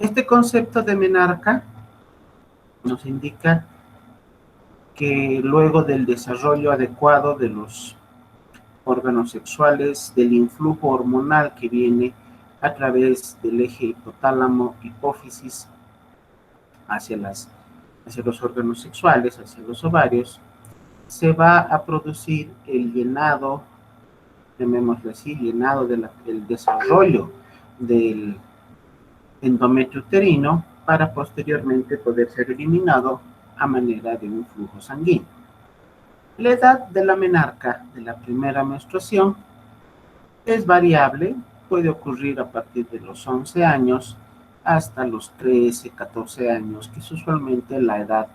Este concepto de menarca nos indica que luego del desarrollo adecuado de los órganos sexuales, del influjo hormonal que viene a través del eje hipotálamo-hipófisis hacia los órganos sexuales, hacia los ovarios, se va a producir el llenado, llamémoslo así, llenado del desarrollo del endometrio uterino para posteriormente poder ser eliminado a manera de un flujo sanguíneo. La edad de la menarca, de la primera menstruación, es variable, puede ocurrir a partir de los 11 años hasta los 13, 14 años, que es usualmente la edad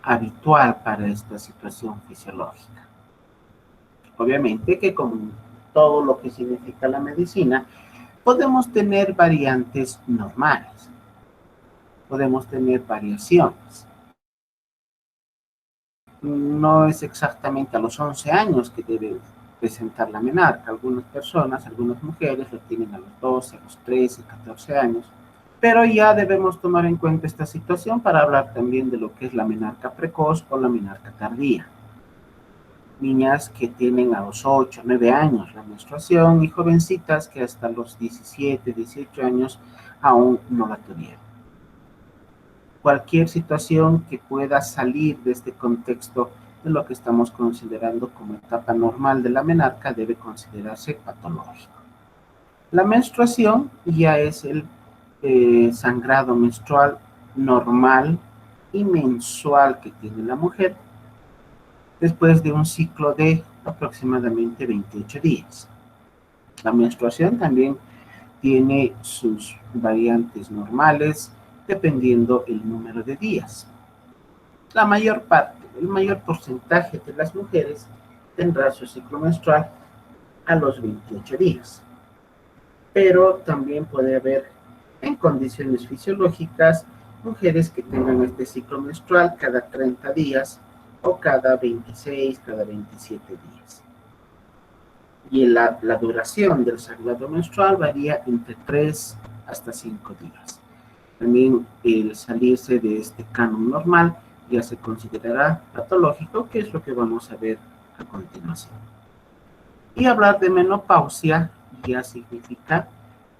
habitual para esta situación fisiológica. Obviamente que como todo lo que significa la medicina, podemos tener variantes normales, podemos tener variaciones. No es exactamente a los 11 años que debe presentar la menarca. Algunas personas, algunas mujeres lo tienen a los 12, a los 13, 14 años. Pero ya debemos tomar en cuenta esta situación para hablar también de lo que es la menarca precoz o la menarca tardía. Niñas que tienen a los 8, 9 años la menstruación y jovencitas que hasta los 17, 18 años aún no la tuvieron. Cualquier situación que pueda salir de este contexto de lo que estamos considerando como etapa normal de la menarca debe considerarse patológico. La menstruación ya es el sangrado menstrual normal y mensual que tiene la mujer después de un ciclo de aproximadamente 28 días. La menstruación también tiene sus variantes normales dependiendo el número de días. La mayor parte, el mayor porcentaje de las mujeres tendrá su ciclo menstrual a los 28 días. Pero también puede haber en condiciones fisiológicas mujeres que tengan este ciclo menstrual cada 30 días o cada 26, cada 27 días. Y la duración del sangrado menstrual varía entre 3 hasta 5 días. También el salirse de este canon normal ya se considerará patológico, que es lo que vamos a ver a continuación. Y hablar de menopausia ya significa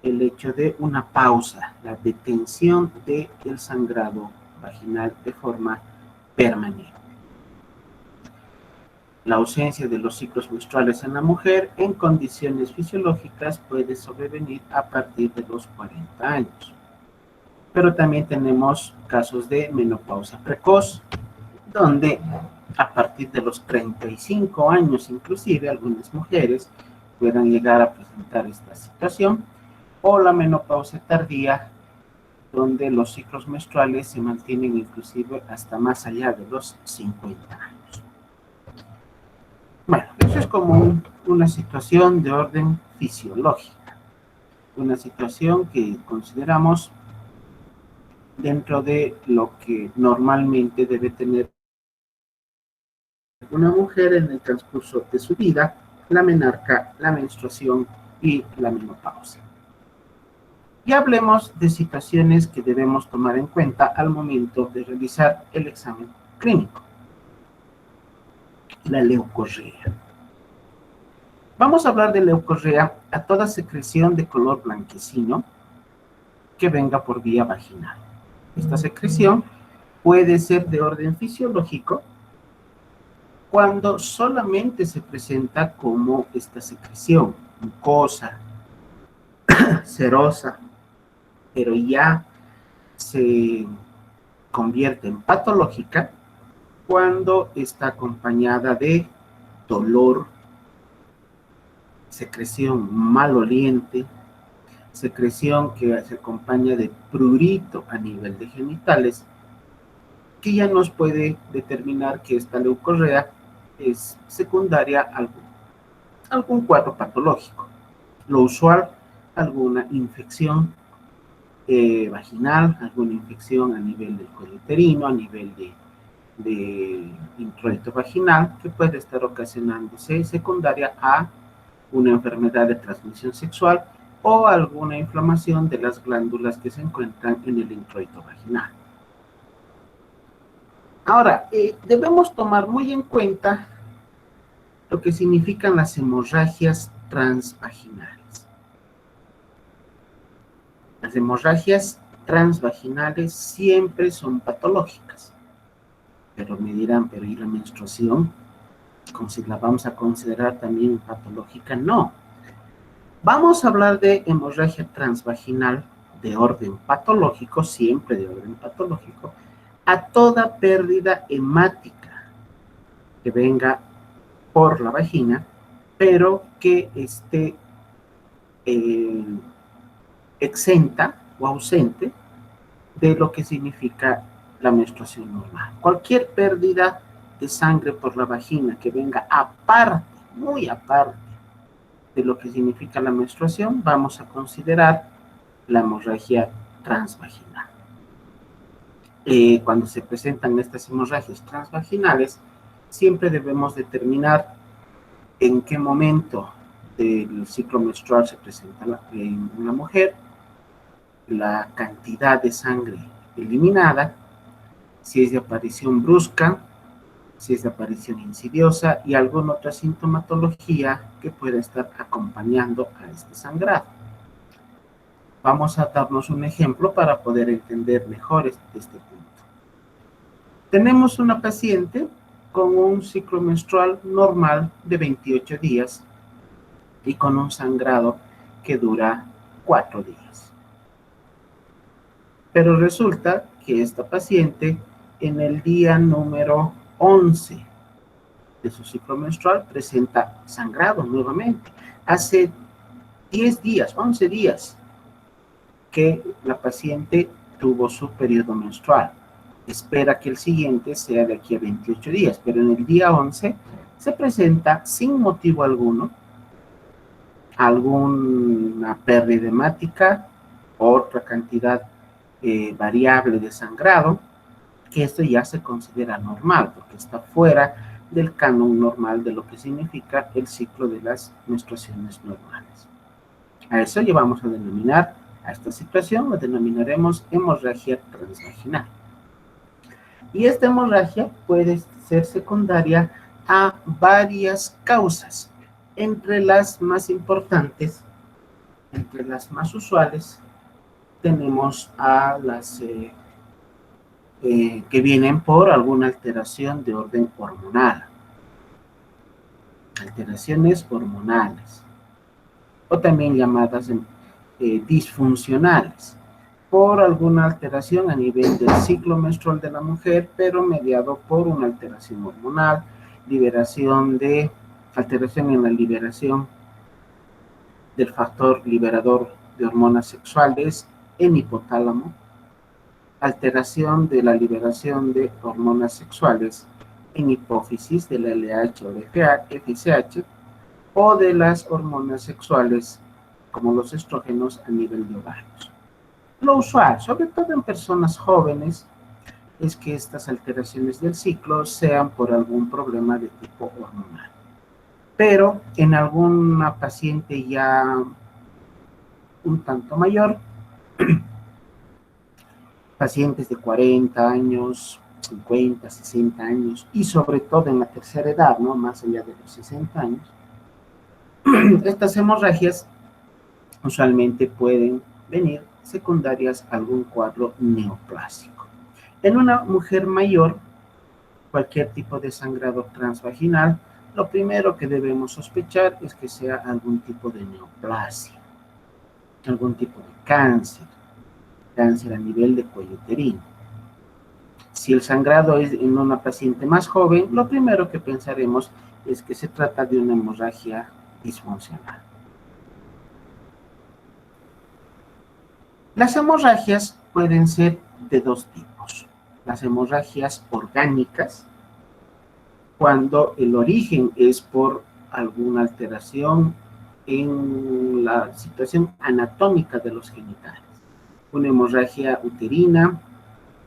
el hecho de una pausa, la detención del sangrado vaginal de forma permanente. La ausencia de los ciclos menstruales en la mujer en condiciones fisiológicas puede sobrevenir a partir de los 40 años. Pero también tenemos casos de menopausia precoz, donde a partir de los 35 años inclusive algunas mujeres puedan llegar a presentar esta situación, o la menopausia tardía, donde los ciclos menstruales se mantienen inclusive hasta más allá de los 50 años. Bueno, eso es como una situación de orden fisiológica, una situación que consideramos dentro de lo que normalmente debe tener una mujer en el transcurso de su vida, la menarca, la menstruación y la menopausia. Y hablemos de situaciones que debemos tomar en cuenta al momento de realizar el examen clínico. La leucorrea. Vamos a hablar de leucorrea a toda secreción de color blanquecino que venga por vía vaginal. Esta secreción puede ser de orden fisiológico cuando solamente se presenta como esta secreción, mucosa, serosa, pero ya se convierte en patológica cuando está acompañada de dolor, secreción maloliente, secreción que se acompaña de prurito a nivel de genitales, que ya nos puede determinar que esta leucorrea es secundaria a algún cuadro patológico. Lo usual, alguna infección vaginal, alguna infección a nivel del cuello uterino, a nivel de introito vaginal, que puede estar ocasionándose secundaria a una enfermedad de transmisión sexual o alguna inflamación de las glándulas que se encuentran en el introito vaginal. Ahora, debemos tomar muy en cuenta lo que significan las hemorragias transvaginales. Las hemorragias transvaginales siempre son patológicas, pero me dirán, pero ¿y la menstruación? Si la vamos a considerar también patológica, no. Vamos a hablar de hemorragia transvaginal de orden patológico, siempre de orden patológico, a toda pérdida hemática que venga por la vagina, pero que esté exenta o ausente de lo que significa la menstruación normal. Cualquier pérdida de sangre por la vagina que venga aparte, muy aparte de lo que significa la menstruación, vamos a considerar la hemorragia transvaginal. Cuando se presentan estas hemorragias transvaginales, siempre debemos determinar en qué momento del ciclo menstrual se presenta en una mujer, la cantidad de sangre eliminada, si es de aparición brusca, si es de aparición insidiosa y alguna otra sintomatología que pueda estar acompañando a este sangrado. Vamos a darnos un ejemplo para poder entender mejor este punto. Tenemos una paciente con un ciclo menstrual normal de 28 días y con un sangrado que dura 4 días. Pero resulta que esta paciente en el día número 11 de su ciclo menstrual presenta sangrado nuevamente. Hace 10 días, 11 días que la paciente tuvo su periodo menstrual. Espera que el siguiente sea de aquí a 28 días, pero en el día 11 se presenta sin motivo alguno alguna pérdida hemática, otra cantidad variable de sangrado, que esto ya se considera normal, porque está fuera del canon normal de lo que significa el ciclo de las menstruaciones normales. A eso llevamos a denominar, a esta situación la denominaremos hemorragia transvaginal. Y esta hemorragia puede ser secundaria a varias causas. Entre las más importantes, entre las más usuales, tenemos a las que vienen por alguna alteración de orden hormonal. Alteraciones hormonales, o también llamadas disfuncionales, por alguna alteración a nivel del ciclo menstrual de la mujer, pero mediado por una alteración hormonal, alteración en la liberación del factor liberador de hormonas sexuales en hipotálamo, alteración de la liberación de hormonas sexuales en hipófisis de la LH o de FSH, o de las hormonas sexuales como los estrógenos a nivel de ovarios. Lo usual, sobre todo en personas jóvenes, es que estas alteraciones del ciclo sean por algún problema de tipo hormonal. Pero en alguna paciente ya un tanto mayor, pacientes de 40 años, 50, 60 años, y sobre todo en la tercera edad, ¿no? Más allá de los 60 años, estas hemorragias usualmente pueden venir secundarias a algún cuadro neoplásico. En una mujer mayor, cualquier tipo de sangrado transvaginal, lo primero que debemos sospechar es que sea algún tipo de neoplasia, algún tipo de cáncer a nivel de cuello uterino. Si el sangrado es en una paciente más joven, lo primero que pensaremos es que se trata de una hemorragia disfuncional. Las hemorragias pueden ser de dos tipos. Las hemorragias orgánicas, cuando el origen es por alguna alteración en la situación anatómica de los genitales. Una hemorragia uterina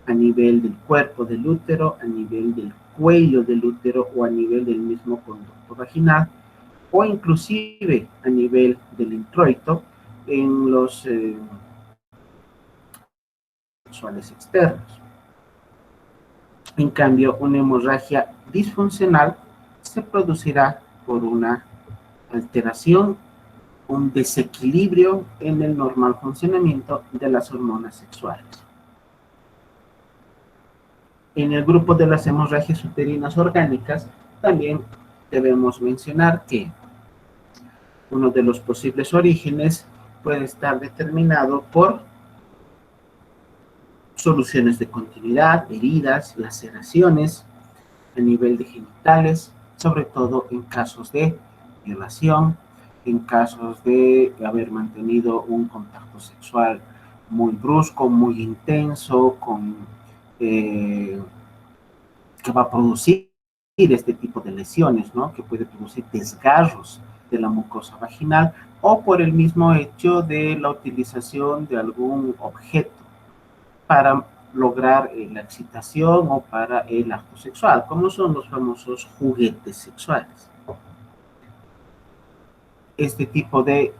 a nivel del cuerpo del útero, a nivel del cuello del útero o a nivel del mismo conducto vaginal, o inclusive a nivel del introito, en los sexuales externos. En cambio, una hemorragia disfuncional se producirá por una alteración, un desequilibrio en el normal funcionamiento de las hormonas sexuales. En el grupo de las hemorragias uterinas orgánicas, también debemos mencionar que uno de los posibles orígenes puede estar determinado por soluciones de continuidad, heridas, laceraciones a nivel de genitales, sobre todo en casos de violación, en casos de haber mantenido un contacto sexual muy brusco, muy intenso, que va a producir este tipo de lesiones, ¿no? Que puede producir desgarros de la mucosa vaginal, o por el mismo hecho de la utilización de algún objeto para lograr la excitación o para el acto sexual, como son los famosos juguetes sexuales. Este tipo de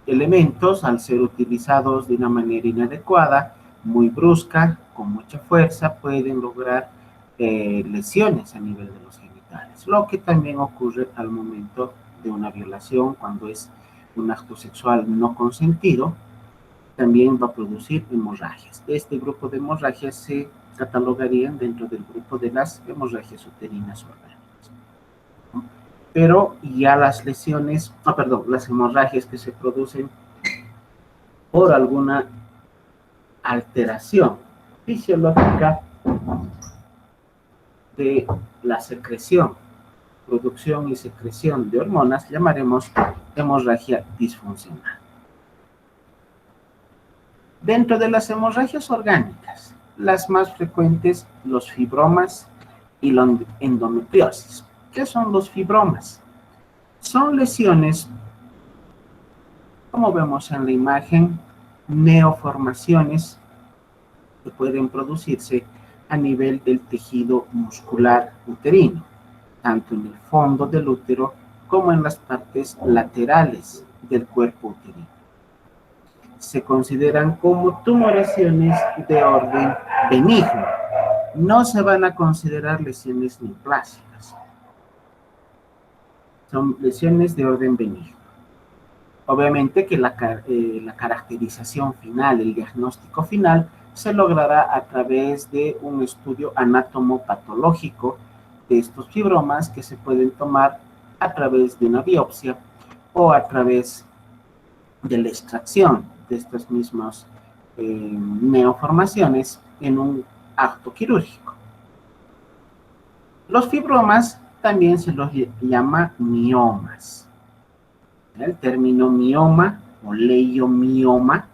elementos, al ser utilizados de una manera inadecuada, muy brusca, con mucha fuerza, pueden lograr lesiones a nivel de los genitales, lo que también ocurre al momento de una violación, cuando es un acto sexual no consentido, también va a producir hemorragias. Este grupo de hemorragias se catalogarían dentro del grupo de las hemorragias uterinas orgánicas. Pero ya las lesiones, las hemorragias que se producen por alguna alteración fisiológica de la secreción, producción y secreción de hormonas, llamaremos hemorragia disfuncional. Dentro de las hemorragias orgánicas, las más frecuentes, los fibromas y la endometriosis. ¿Qué son los fibromas? Son lesiones, como vemos en la imagen, neoformaciones que pueden producirse a nivel del tejido muscular uterino, tanto en el fondo del útero como en las partes laterales del cuerpo uterino. Se consideran como tumoraciones de orden benigno. No se van a considerar lesiones neoplásicas. Son lesiones de orden benigno. Obviamente que la caracterización final, el diagnóstico final, se logrará a través de un estudio anatomopatológico de estos fibromas que se pueden tomar a través de una biopsia o a través de la extracción de estas mismas neoformaciones en un acto quirúrgico. Los fibromas también se los llama miomas. El término mioma o leiomioma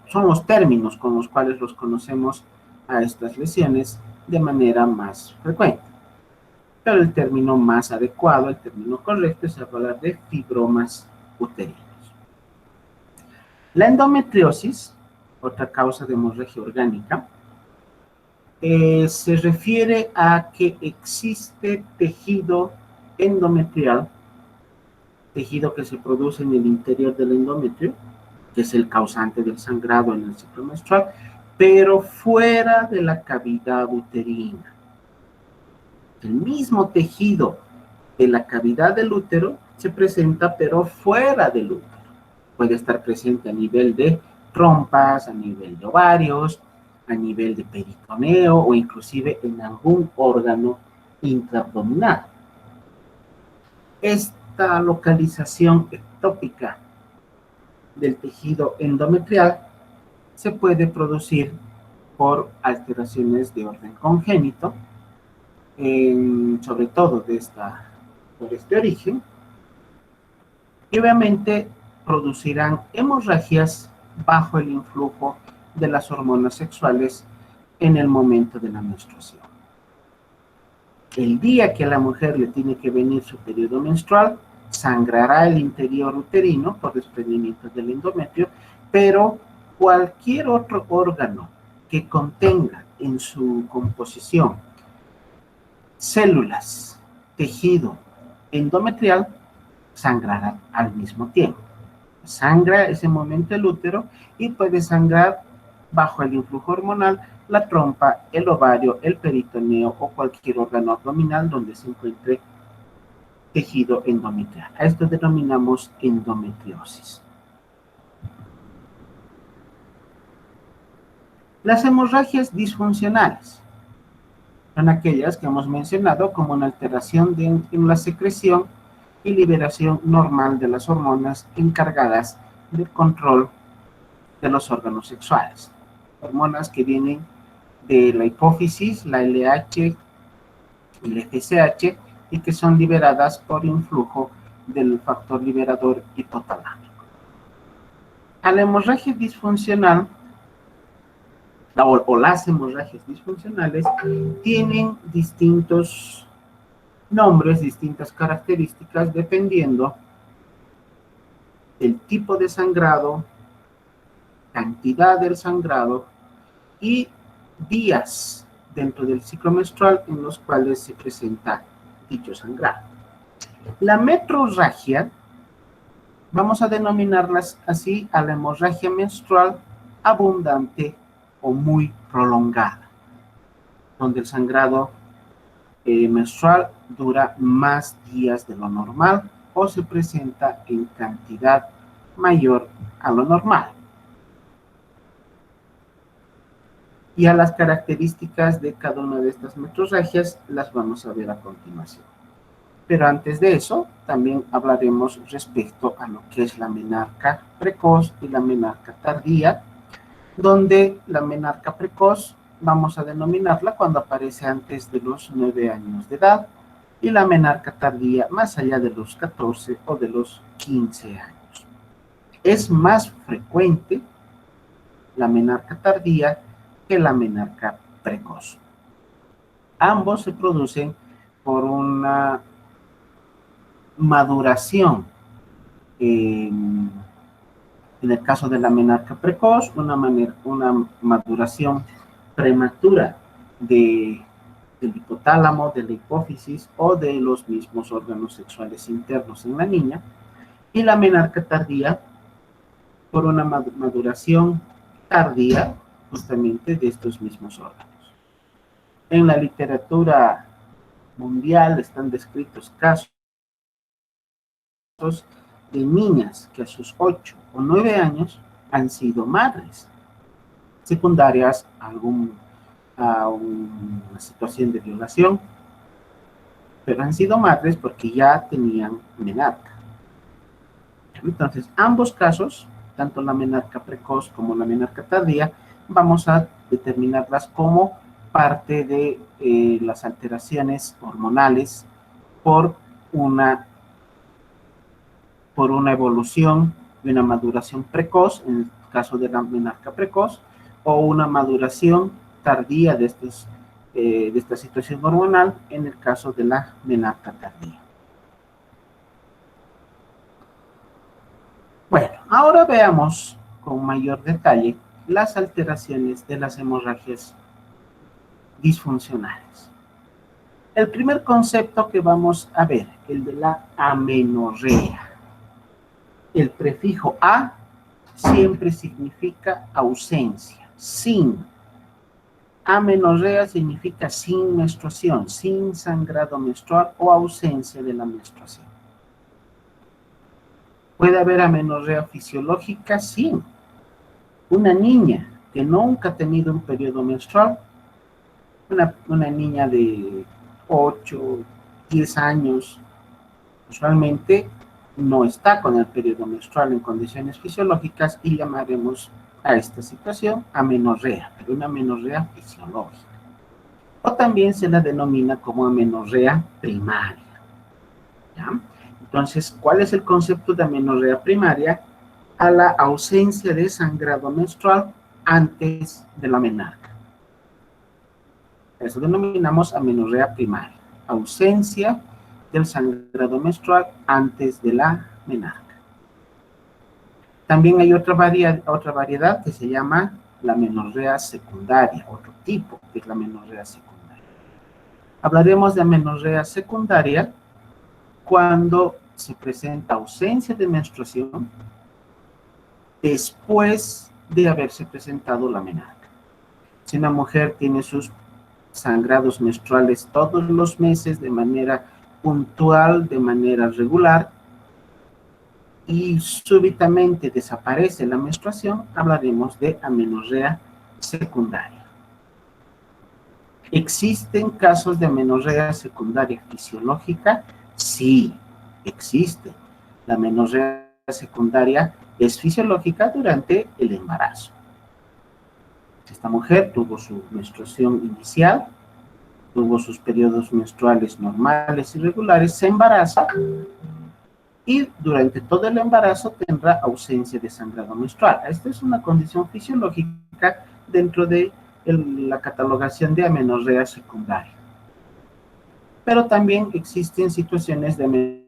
son los términos con los cuales los conocemos a estas lesiones de manera más frecuente. Pero el término más adecuado, el término correcto, es hablar de fibromas uterinos. La endometriosis, otra causa de hemorragia orgánica, se refiere a que existe tejido endometrial, tejido que se produce en el interior del endometrio, que es el causante del sangrado en el ciclo menstrual, pero fuera de la cavidad uterina. El mismo tejido de la cavidad del útero se presenta, pero fuera del útero. Puede estar presente a nivel de trompas, a nivel de ovarios, a nivel de peritoneo o inclusive en algún órgano intraabdominal. Esta localización ectópica del tejido endometrial se puede producir por alteraciones de orden congénito, sobre todo por este origen, y obviamente producirán hemorragias bajo el influjo de las hormonas sexuales en el momento de la menstruación. El día que a la mujer le tiene que venir su periodo menstrual, sangrará el interior uterino por desprendimiento del endometrio, pero cualquier otro órgano que contenga en su composición células, tejido endometrial sangrará al mismo tiempo. Sangra ese momento el útero y puede sangrar bajo el influjo hormonal la trompa, el ovario, el peritoneo o cualquier órgano abdominal donde se encuentre tejido endometrial. A esto denominamos endometriosis. Las hemorragias disfuncionales son aquellas que hemos mencionado como una alteración en la secreción y liberación normal de las hormonas encargadas del control de los órganos sexuales. Hormonas que vienen de la hipófisis, la LH y la FSH, y que son liberadas por influjo del factor liberador hipotalámico. A la hemorragia disfuncional, o las hemorragias disfuncionales, tienen distintos nombres, distintas características, dependiendo del tipo de sangrado, cantidad del sangrado y días dentro del ciclo menstrual en los cuales se presenta dicho sangrado. La metrorragia, vamos a denominarlas así a la hemorragia menstrual abundante o muy prolongada, donde el sangrado menstrual dura más días de lo normal o se presenta en cantidad mayor a lo normal. Y a las características de cada una de estas metrorragias las vamos a ver a continuación. Pero antes de eso, también hablaremos respecto a lo que es la menarca precoz y la menarca tardía, donde la menarca precoz vamos a denominarla cuando aparece antes de los 9 años de edad y la menarca tardía más allá de los 14 o de los 15 años. Es más frecuente la menarca tardía que la menarca precoz. Ambos se producen por una maduración. En el caso de la menarca precoz, una maduración prematura del hipotálamo, de la hipófisis o de los mismos órganos sexuales internos en la niña, y la menarca tardía por una maduración tardía justamente de estos mismos órganos. En la literatura mundial están descritos casos de niñas que a sus 8 o 9 años han sido madres secundarias a una situación de violación, pero han sido madres porque ya tenían menarca. Entonces, ambos casos, tanto la menarca precoz como la menarca tardía, vamos a determinarlas como parte de las alteraciones hormonales por una evolución de una maduración precoz, en el caso de la menarca precoz, o una maduración tardía de esta situación hormonal, en el caso de la menarca tardía. Bueno, ahora veamos con mayor detalle las alteraciones de las hemorragias disfuncionales. El primer concepto que vamos a ver, el de la amenorrea. El prefijo a siempre significa ausencia, sin. Amenorrea significa sin menstruación, sin sangrado menstrual o ausencia de la menstruación. ¿Puede haber amenorrea fisiológica? Sí. Una niña que nunca ha tenido un periodo menstrual, una niña de 8, 10 años, usualmente no está con el periodo menstrual en condiciones fisiológicas y llamaremos a esta situación amenorrea, pero una amenorrea fisiológica. O también se la denomina como amenorrea primaria. ¿Ya? Entonces, ¿cuál es el concepto de amenorrea primaria? A la ausencia de sangrado menstrual antes de la menarca. Eso denominamos amenorrea primaria. Ausencia del sangrado menstrual antes de la menarca. También hay otra variedad que se llama la amenorrea secundaria, otro tipo que es la amenorrea secundaria. Hablaremos de amenorrea secundaria cuando se presenta ausencia de menstruación después de haberse presentado la menarca. Si una mujer tiene sus sangrados menstruales todos los meses de manera puntual, de manera regular, y súbitamente desaparece la menstruación, hablaremos de amenorrea secundaria. ¿Existen casos de amenorrea secundaria fisiológica? Sí, existe. La amenorrea secundaria es fisiológica durante el embarazo. Esta mujer tuvo su menstruación inicial, tuvo sus periodos menstruales normales y regulares, se embaraza y durante todo el embarazo tendrá ausencia de sangrado menstrual. Esta es una condición fisiológica dentro de la catalogación de amenorrea secundaria. Pero también existen situaciones de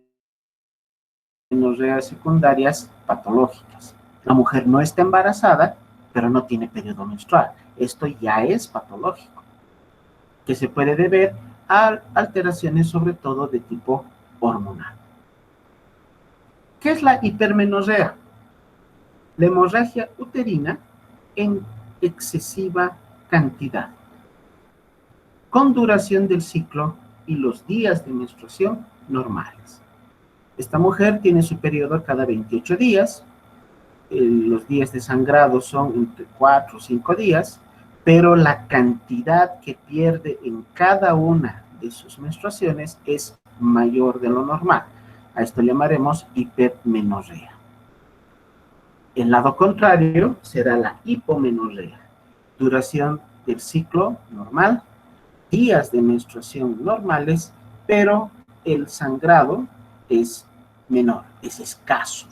amenorrea secundarias patológicas. La mujer no está embarazada, pero no tiene periodo menstrual. Esto ya es patológico, que se puede deber a alteraciones sobre todo de tipo hormonal. ¿Qué es la hipermenorrea? La hemorragia uterina en excesiva cantidad, con duración del ciclo y los días de menstruación normales. Esta mujer tiene su periodo cada 28 días, los días de sangrado son entre 4 o 5 días, pero la cantidad que pierde en cada una de sus menstruaciones es mayor de lo normal. A esto llamaremos hipermenorrea. El lado contrario será la hipomenorrea. Duración del ciclo normal, días de menstruación normales, pero el sangrado es menor, es escaso.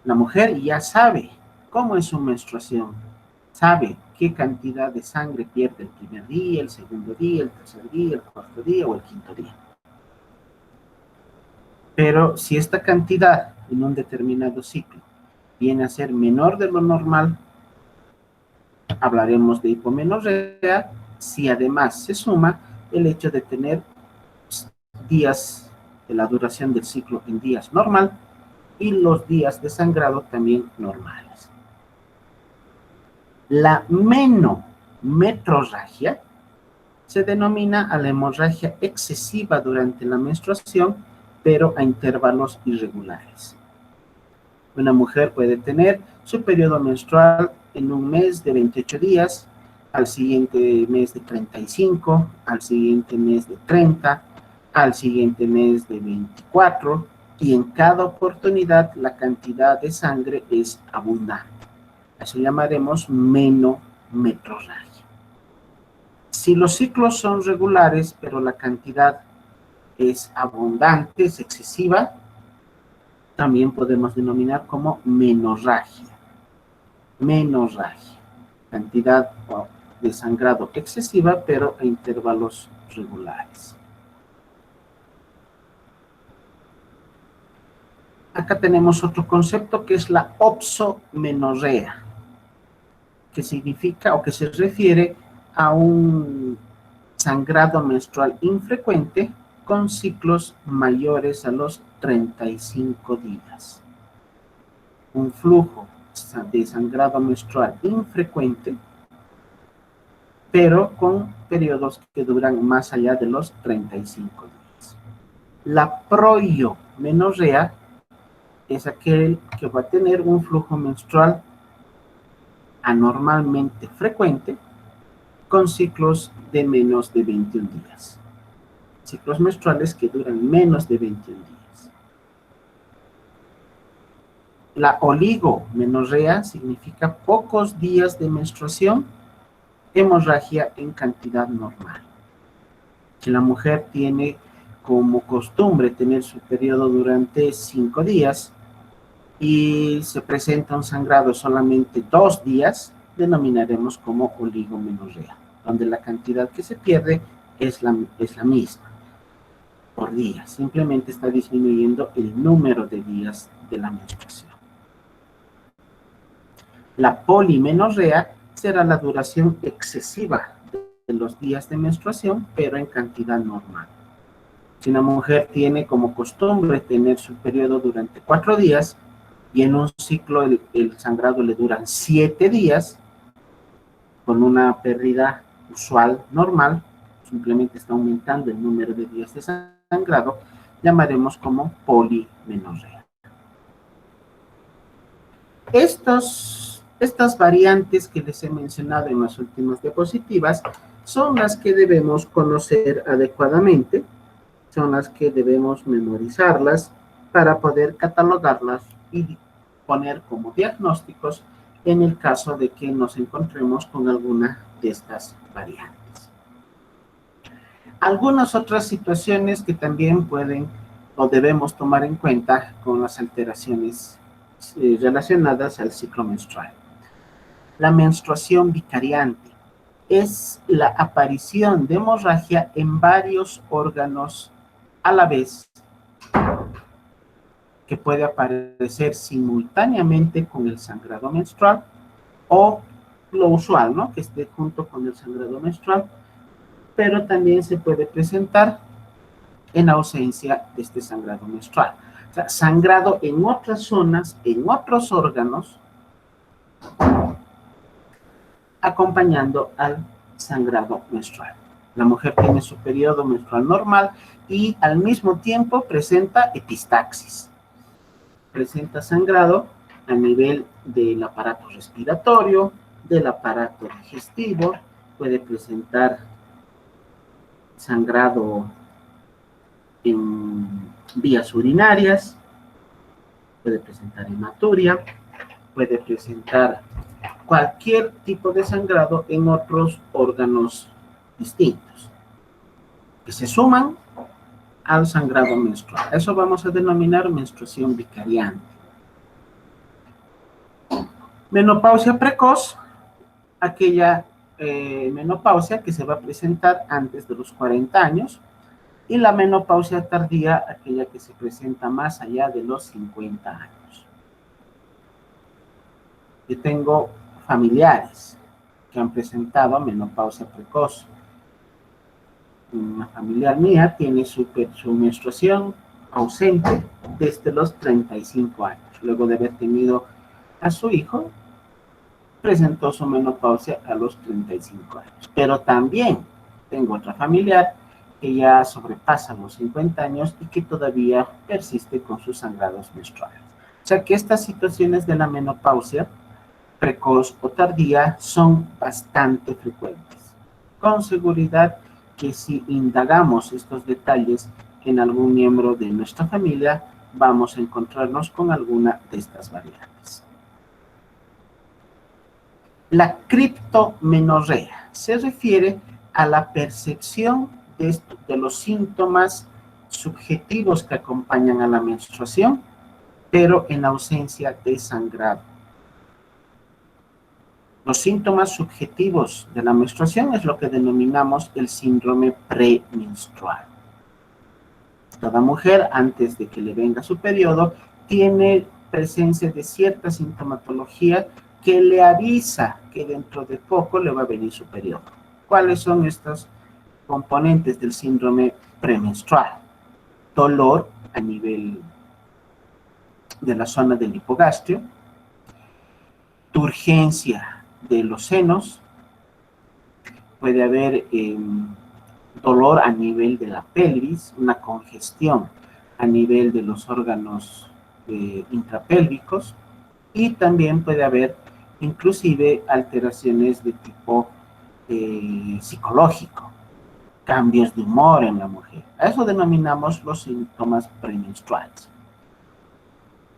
La mujer ya sabe cómo es su menstruación, sabe qué cantidad de sangre pierde el primer día, el segundo día, el tercer día, el cuarto día o el quinto día. Pero si esta cantidad en un determinado ciclo viene a ser menor de lo normal, hablaremos de hipomenorrea. Si además se suma el hecho de tener días de la duración del ciclo en días normal y los días de sangrado también normales. La menometrorragia se denomina a la hemorragia excesiva durante la menstruación, pero a intervalos irregulares. Una mujer puede tener su periodo menstrual en un mes de 28 días, al siguiente mes de 35, al siguiente mes de 30, al siguiente mes de 24, y en cada oportunidad la cantidad de sangre es abundante. Eso llamaremos menometrorragia. Si los ciclos son regulares, pero la cantidad es abundante, es excesiva, también podemos denominar como menorragia. Menorragia, cantidad de sangrado excesiva, pero a intervalos regulares. Acá tenemos otro concepto que es la opsomenorrea, que significa o que se refiere a un sangrado menstrual infrecuente con ciclos mayores a los 35 días. Un flujo de sangrado menstrual infrecuente, pero con periodos que duran más allá de los 35 días. La proiomenorrea es aquel que va a tener un flujo menstrual anormalmente frecuente con ciclos de menos de 21 días. Ciclos menstruales que duran menos de 21 días. La oligomenorrea significa pocos días de menstruación, hemorragia en cantidad normal. Si la mujer tiene como costumbre tener su periodo durante 5 días y se presenta un sangrado solamente 2 días, denominaremos como oligomenorrea, donde la cantidad que se pierde es la misma por día, simplemente está disminuyendo el número de días de la menstruación. La polimenorrea será la duración excesiva de los días de menstruación, pero en cantidad normal. Si una mujer tiene como costumbre tener su periodo durante 4 días y en un ciclo el sangrado le duran 7 días, con una pérdida usual normal, simplemente está aumentando el número de días de sangrado, llamaremos como polimenorrea. Estas variantes que les he mencionado en las últimas diapositivas son las que debemos conocer adecuadamente, son las que debemos memorizarlas para poder catalogarlas y poner como diagnósticos en el caso de que nos encontremos con alguna de estas variantes. Algunas otras situaciones que también pueden o debemos tomar en cuenta con las alteraciones relacionadas al ciclo menstrual. La menstruación vicariante es la aparición de hemorragia en varios órganos a la vez, que puede aparecer simultáneamente con el sangrado menstrual o lo usual, ¿no? Que esté junto con el sangrado menstrual, pero también se puede presentar en ausencia de este sangrado menstrual. O sea, sangrado en otras zonas, en otros órganos, acompañando al sangrado menstrual. La mujer tiene su periodo menstrual normal y al mismo tiempo presenta epistaxis. Presenta sangrado a nivel del aparato respiratorio, del aparato digestivo, puede presentar sangrado en vías urinarias, puede presentar hematuria, puede presentar cualquier tipo de sangrado en otros órganos distintos que se suman al sangrado menstrual. Eso vamos a denominar menstruación vicariante. Menopausia precoz, aquella menopausia que se va a presentar antes de los 40 años, y la menopausia tardía, aquella que se presenta más allá de los 50 años. Yo tengo familiares que han presentado menopausia precoz. Una familiar mía tiene su menstruación ausente desde los 35 años. Luego de haber tenido a su hijo, presentó su menopausia a los 35 años. Pero también tengo otra familiar que ya sobrepasa los 50 años y que todavía persiste con sus sangrados menstruales. O sea que estas situaciones de la menopausia precoz o tardía son bastante frecuentes. Con seguridad que si indagamos estos detalles en algún miembro de nuestra familia, vamos a encontrarnos con alguna de estas variantes. La criptomenorrea se refiere a la percepción de los síntomas subjetivos que acompañan a la menstruación, pero en ausencia de sangrado. Los síntomas subjetivos de la menstruación es lo que denominamos el síndrome premenstrual. Toda mujer, antes de que le venga su periodo, tiene presencia de cierta sintomatología que le avisa que dentro de poco le va a venir su periodo. ¿Cuáles son estos componentes del síndrome premenstrual? Dolor a nivel de la zona del hipogastrio, turgencia de los senos, puede haber dolor a nivel de la pelvis, una congestión a nivel de los órganos intrapélvicos, y también puede haber inclusive alteraciones de tipo psicológico, cambios de humor en la mujer. A eso denominamos los síntomas premenstruales.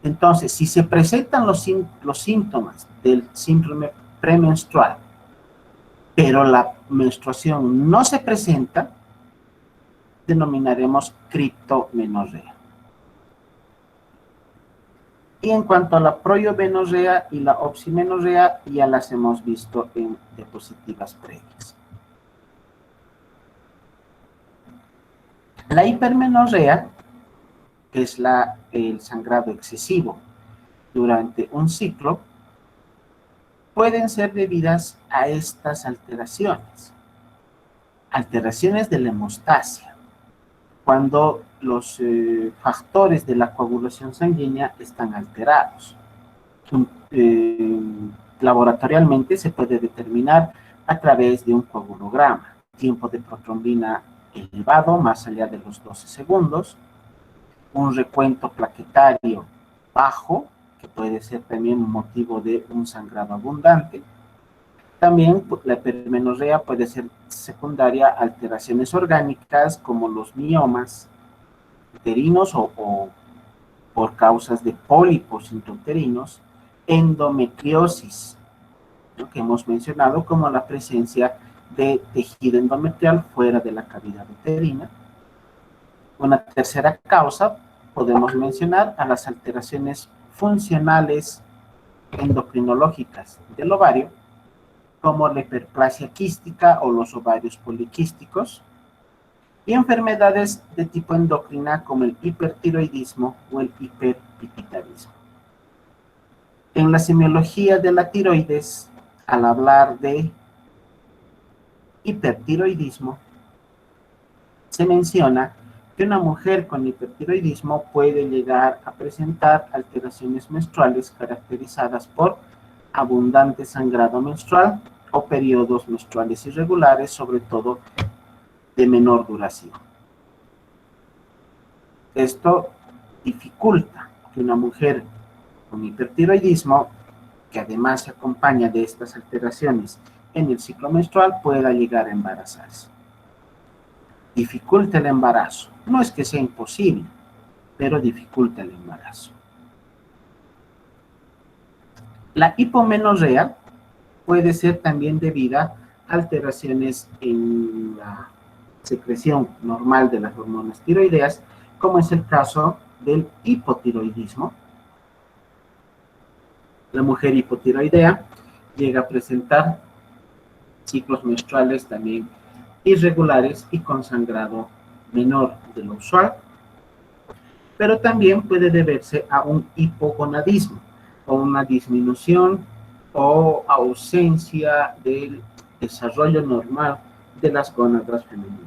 Entonces, si se presentan los síntomas del síndrome premenstrual, pero la menstruación no se presenta, denominaremos criptomenorrea. Y en cuanto a la proiomenorrea y la oximenorrea, ya las hemos visto en diapositivas previas. La hipermenorrea, que es el sangrado excesivo durante un ciclo, pueden ser debidas a estas alteraciones. alteraciones de la hemostasia, cuando los factores de la coagulación sanguínea están alterados. Laboratorialmente se puede determinar a través de un coagulograma, tiempo de protrombina elevado más allá de los 12 segundos, un recuento plaquetario bajo, que puede ser también motivo de un sangrado abundante. También la hipermenorrea puede ser secundaria a alteraciones orgánicas como los miomas uterinos o por causas de pólipos intrauterinos, endometriosis, ¿no?, que hemos mencionado como la presencia de tejido endometrial fuera de la cavidad uterina. Una tercera causa podemos mencionar a las alteraciones funcionales endocrinológicas del ovario, como la hiperplasia quística o los ovarios poliquísticos, y enfermedades de tipo endocrina como el hipertiroidismo o el hiperpituitarismo. En la semiología de la tiroides, al hablar de hipertiroidismo, se menciona que una mujer con hipertiroidismo puede llegar a presentar alteraciones menstruales caracterizadas por abundante sangrado menstrual o periodos menstruales irregulares, sobre todo de menor duración. Esto dificulta que una mujer con hipertiroidismo, que además se acompaña de estas alteraciones en el ciclo menstrual, pueda llegar a embarazarse. Dificulta el embarazo. No es que sea imposible, pero dificulta el embarazo. La hipomenorrea puede ser también debida a alteraciones en la secreción normal de las hormonas tiroideas, como es el caso del hipotiroidismo. La mujer hipotiroidea llega a presentar ciclos menstruales también irregulares y con sangrado menor de lo usual, pero también puede deberse a un hipogonadismo o una disminución o ausencia del desarrollo normal de las gónadas femeninas.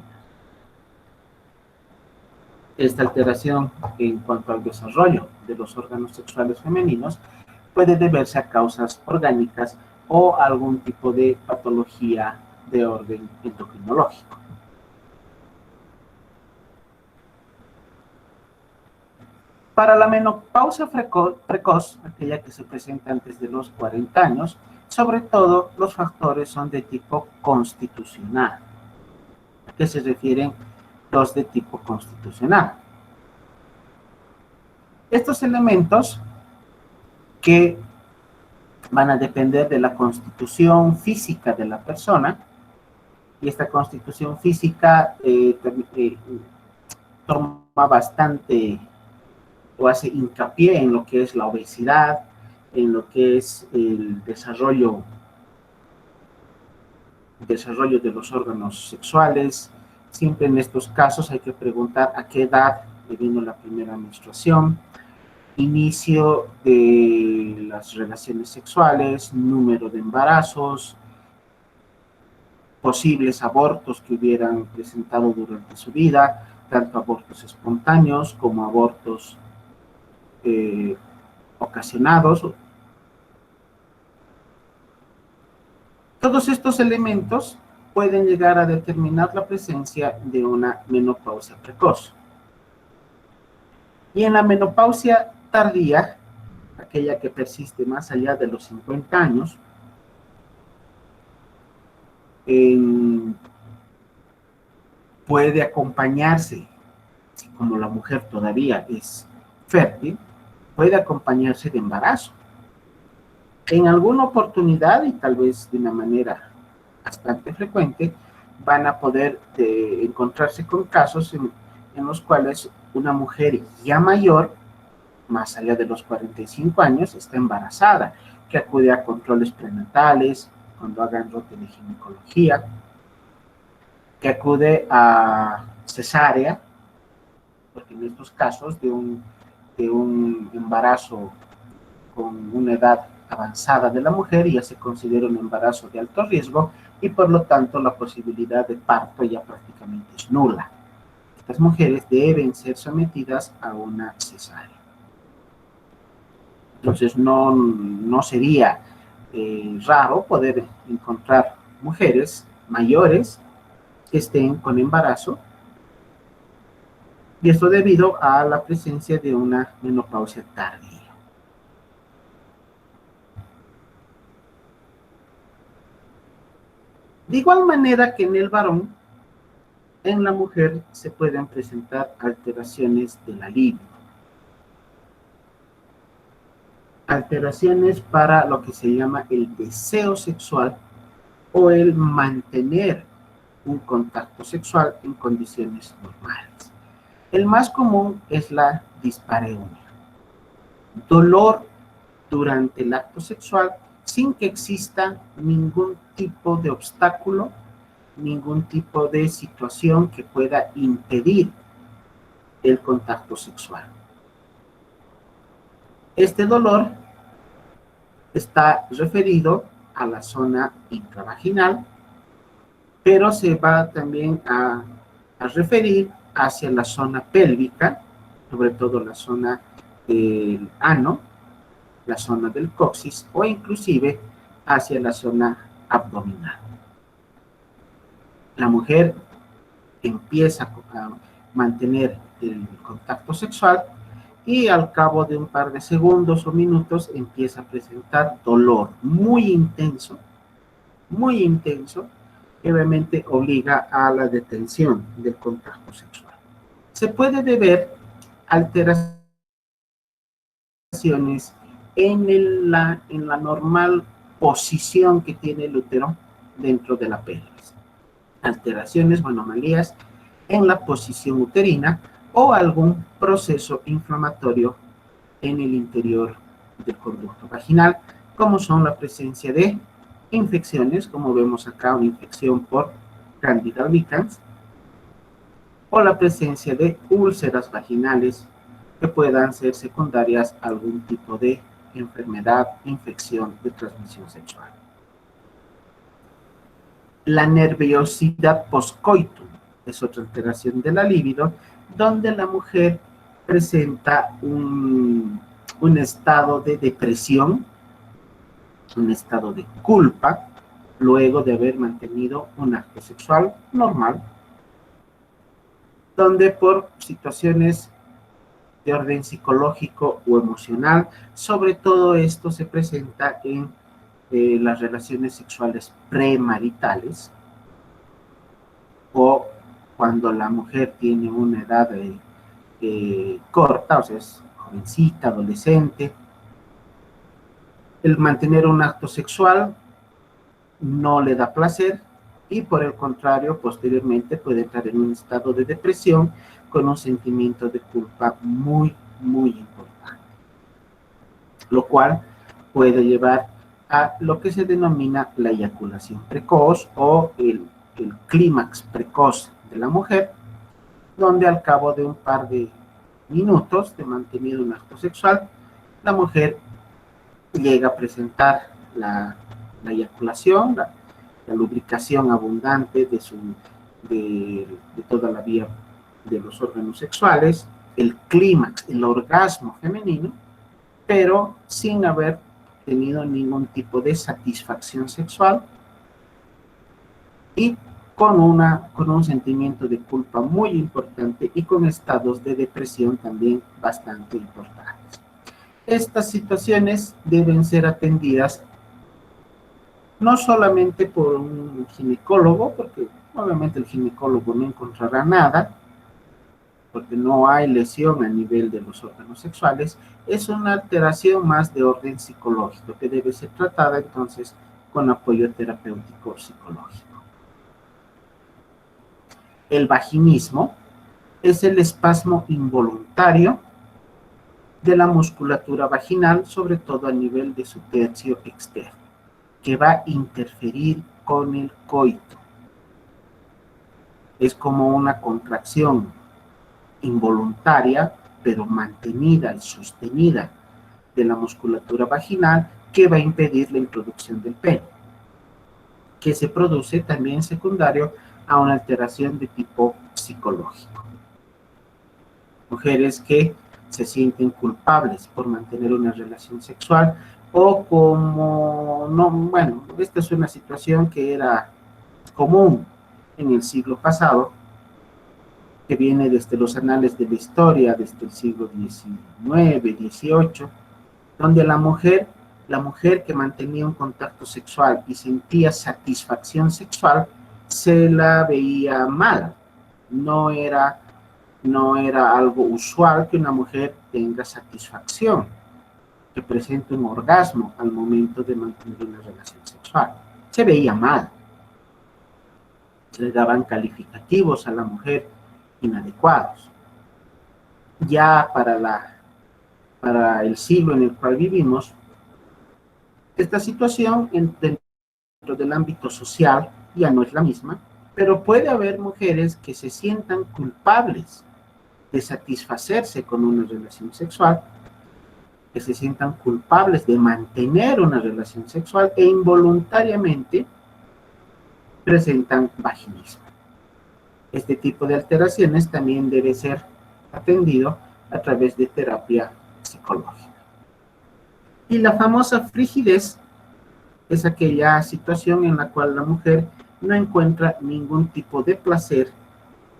Esta alteración en cuanto al desarrollo de los órganos sexuales femeninos puede deberse a causas orgánicas o algún tipo de patología de orden endocrinológico. Para la menopausia precoz, aquella que se presenta antes de los 40 años, sobre todo los factores son de tipo constitucional. ¿A qué se refieren los de tipo constitucional? Estos elementos que van a depender de la constitución física de la persona, y esta constitución física toma bastante o hace hincapié en lo que es la obesidad, en lo que es el desarrollo de los órganos sexuales. Siempre en estos casos hay que preguntar a qué edad le vino la primera menstruación, inicio de las relaciones sexuales, número de embarazos, posibles abortos que hubieran presentado durante su vida, tanto abortos espontáneos como abortos ocasionados. Todos estos elementos pueden llegar a determinar la presencia de una menopausia precoz. Y en la menopausia tardía, aquella que persiste más allá de los 50 años, puede acompañarse, como la mujer todavía es fértil, puede acompañarse de embarazo. En alguna oportunidad, y tal vez de una manera bastante frecuente, van a poder encontrarse con casos en los cuales una mujer ya mayor, más allá de los 45 años, está embarazada, que acude a controles prenatales, cuando hagan rote de ginecología, que acude a cesárea, porque en estos casos de un embarazo con una edad avanzada de la mujer y ya se considera un embarazo de alto riesgo y por lo tanto la posibilidad de parto ya prácticamente es nula. Estas mujeres deben ser sometidas a una cesárea. Entonces no sería raro poder encontrar mujeres mayores que estén con embarazo, y esto debido a la presencia de una menopausia tardía. De igual manera que en el varón, en la mujer se pueden presentar alteraciones de la libido. Alteraciones para lo que se llama el deseo sexual o el mantener un contacto sexual en condiciones normales. El más común es la dispareunia, dolor durante el acto sexual sin que exista ningún tipo de obstáculo, ningún tipo de situación que pueda impedir el contacto sexual. Este dolor está referido a la zona intravaginal, pero se va también a referir hacia la zona pélvica, sobre todo la zona del ano, la zona del coxis o inclusive hacia la zona abdominal. La mujer empieza a mantener el contacto sexual y al cabo de un par de segundos o minutos empieza a presentar dolor muy intenso, que obviamente obliga a la detención del contacto sexual. Se puede deber alteraciones en la normal posición que tiene el útero dentro de la pelvis. Alteraciones o anomalías en la posición uterina o algún proceso inflamatorio en el interior del conducto vaginal, como son la presencia de infecciones, como vemos acá, una infección por Candida albicans, o la presencia de úlceras vaginales que puedan ser secundarias a algún tipo de enfermedad, infección de transmisión sexual. La nerviosidad postcoitum es otra alteración de la libido, donde la mujer presenta un estado de depresión, un estado de culpa, luego de haber mantenido un acto sexual normal, donde por situaciones de orden psicológico o emocional, sobre todo esto se presenta en las relaciones sexuales premaritales o cuando la mujer tiene una edad corta, o sea, es jovencita, adolescente. El mantener un acto sexual no le da placer y por el contrario, posteriormente puede entrar en un estado de depresión con un sentimiento de culpa muy importante, lo cual puede llevar a lo que se denomina la eyaculación precoz o el clímax precoz de la mujer, donde al cabo de un par de minutos de mantenido un acto sexual, la mujer llega a presentar la eyaculación, la lubricación abundante de toda la vía de los órganos sexuales, el clímax, el orgasmo femenino, pero sin haber tenido ningún tipo de satisfacción sexual y con un sentimiento de culpa muy importante y con estados de depresión también bastante importantes. Estas situaciones deben ser atendidas no solamente por un ginecólogo, porque obviamente el ginecólogo no encontrará nada, porque no hay lesión a nivel de los órganos sexuales, es una alteración más de orden psicológico que debe ser tratada entonces con apoyo terapéutico psicológico. El vaginismo es el espasmo involuntario de la musculatura vaginal, sobre todo a nivel de su tercio externo, que va a interferir con el coito. Es como una contracción involuntaria, pero mantenida y sostenida de la musculatura vaginal que va a impedir la introducción del pene, que se produce también secundario a una alteración de tipo psicológico. Mujeres que se sienten culpables por mantener una relación sexual o como, no, bueno, esta es una situación que era común en el siglo pasado, que viene desde los anales de la historia, desde el siglo XIX, XVIII, donde la mujer que mantenía un contacto sexual y sentía satisfacción sexual, se la veía mal. No era algo usual que una mujer tenga satisfacción, que presente un orgasmo al momento de mantener una relación sexual. Se veía mal. Se le daban calificativos a la mujer inadecuados. Ya para el siglo en el cual vivimos, esta situación dentro del ámbito social ya no es la misma, pero puede haber mujeres que se sientan culpables de satisfacerse con una relación sexual, que se sientan culpables de mantener una relación sexual e involuntariamente presentan vaginismo. Este tipo de alteraciones también debe ser atendido a través de terapia psicológica. Y la famosa frigidez es aquella situación en la cual la mujer no encuentra ningún tipo de placer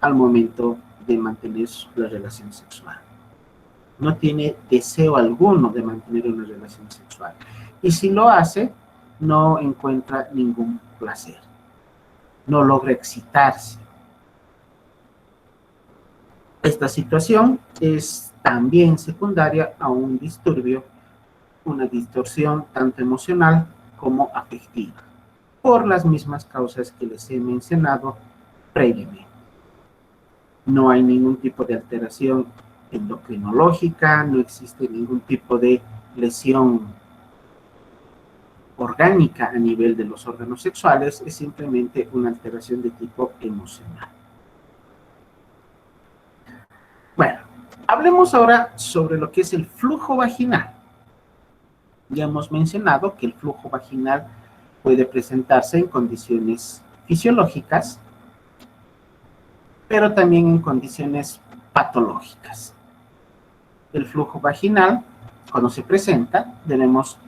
al momento de mantener la relación sexual. No tiene deseo alguno de mantener una relación sexual. Y si lo hace, no encuentra ningún placer. No logra excitarse. Esta situación es también secundaria a un disturbio, una distorsión tanto emocional como afectiva, por las mismas causas que les he mencionado previamente. No hay ningún tipo de alteración endocrinológica, no existe ningún tipo de lesión orgánica a nivel de los órganos sexuales, es simplemente una alteración de tipo emocional. Bueno, hablemos ahora sobre lo que es el flujo vaginal. Ya hemos mencionado que el flujo vaginal puede presentarse en condiciones fisiológicas, pero también en condiciones patológicas. El flujo vaginal, cuando se presenta, debemos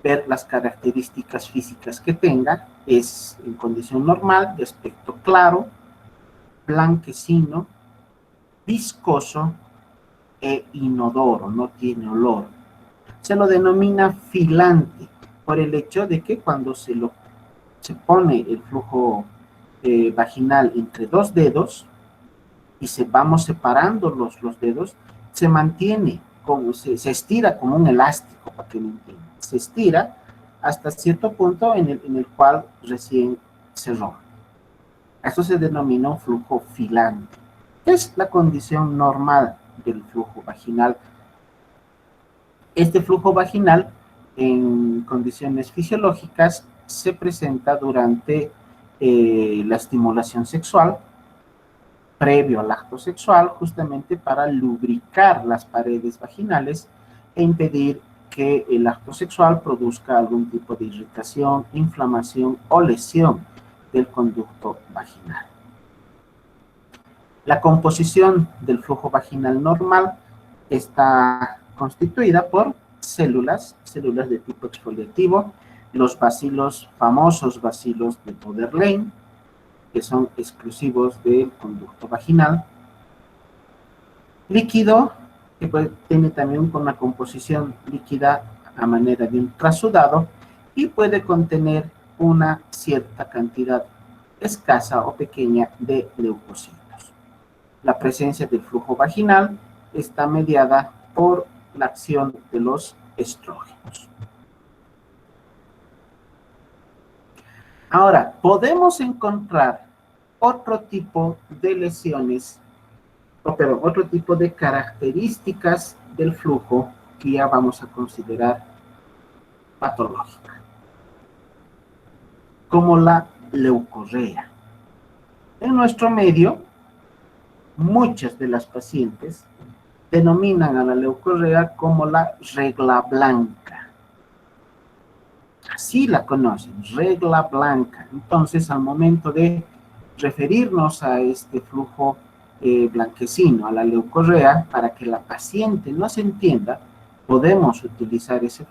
ver las características físicas que tenga. Es en condición normal, de aspecto claro, blanquecino, viscoso e inodoro, no tiene olor. Se lo denomina filante por el hecho de que cuando se pone el flujo vaginal entre dos dedos y vamos separando los dedos, se mantiene, se estira como un elástico, para que me entiendan. Se estira hasta cierto punto en el cual recién se rompe. Esto se denomina un flujo filante. Es la condición normal del flujo vaginal. Este flujo vaginal, en condiciones fisiológicas, se presenta durante la estimulación sexual, previo al acto sexual, justamente para lubricar las paredes vaginales e impedir que el acto sexual produzca algún tipo de irritación, inflamación o lesión del conducto vaginal. La composición del flujo vaginal normal está constituida por células de tipo exfoliativo, los bacilos, famosos bacilos de Bode-Rhein, que son exclusivos del conducto vaginal, líquido, que tiene también una composición líquida a manera de un trasudado y puede contener una cierta cantidad escasa o pequeña de leucocitos. La presencia del flujo vaginal está mediada por la acción de los estrógenos. Ahora, podemos encontrar otro tipo de lesiones, otro tipo de características del flujo que ya vamos a considerar patológica, como la leucorrea. En nuestro medio, muchas de las pacientes denominan a la leucorrea como la regla blanca. así la conocen, regla blanca. Entonces, al momento de referirnos a este flujo blanquecino, a la leucorrea, para que la paciente nos entienda, podemos utilizar ese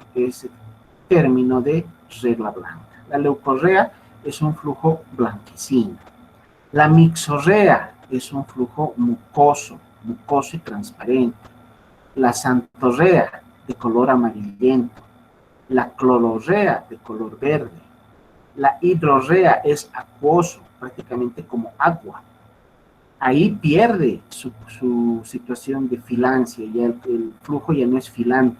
término de regla blanca. La leucorrea es un flujo blanquecino. La mixorrea es un flujo mucoso y transparente. La xantorrea, de color amarillento. La clororrea, de color verde. La hidrorrea es acuoso, prácticamente como agua. Ahí pierde su situación de filancia, ya el flujo ya no es filante,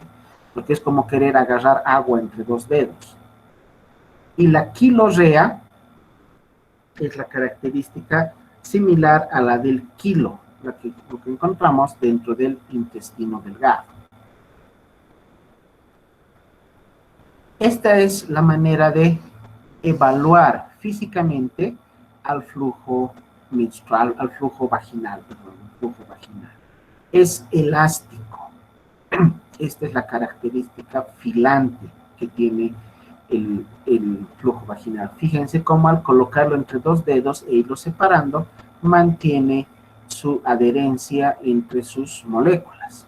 porque es como querer agarrar agua entre dos dedos. Y la quilorrea es la característica similar a la del quilo, lo que encontramos dentro del intestino delgado. Esta es la manera de evaluar físicamente al flujo menstrual, al flujo vaginal, Es elástico. Esta es la característica filante que tiene el flujo vaginal. Fíjense cómo al colocarlo entre dos dedos e irlo separando, mantiene su adherencia entre sus moléculas.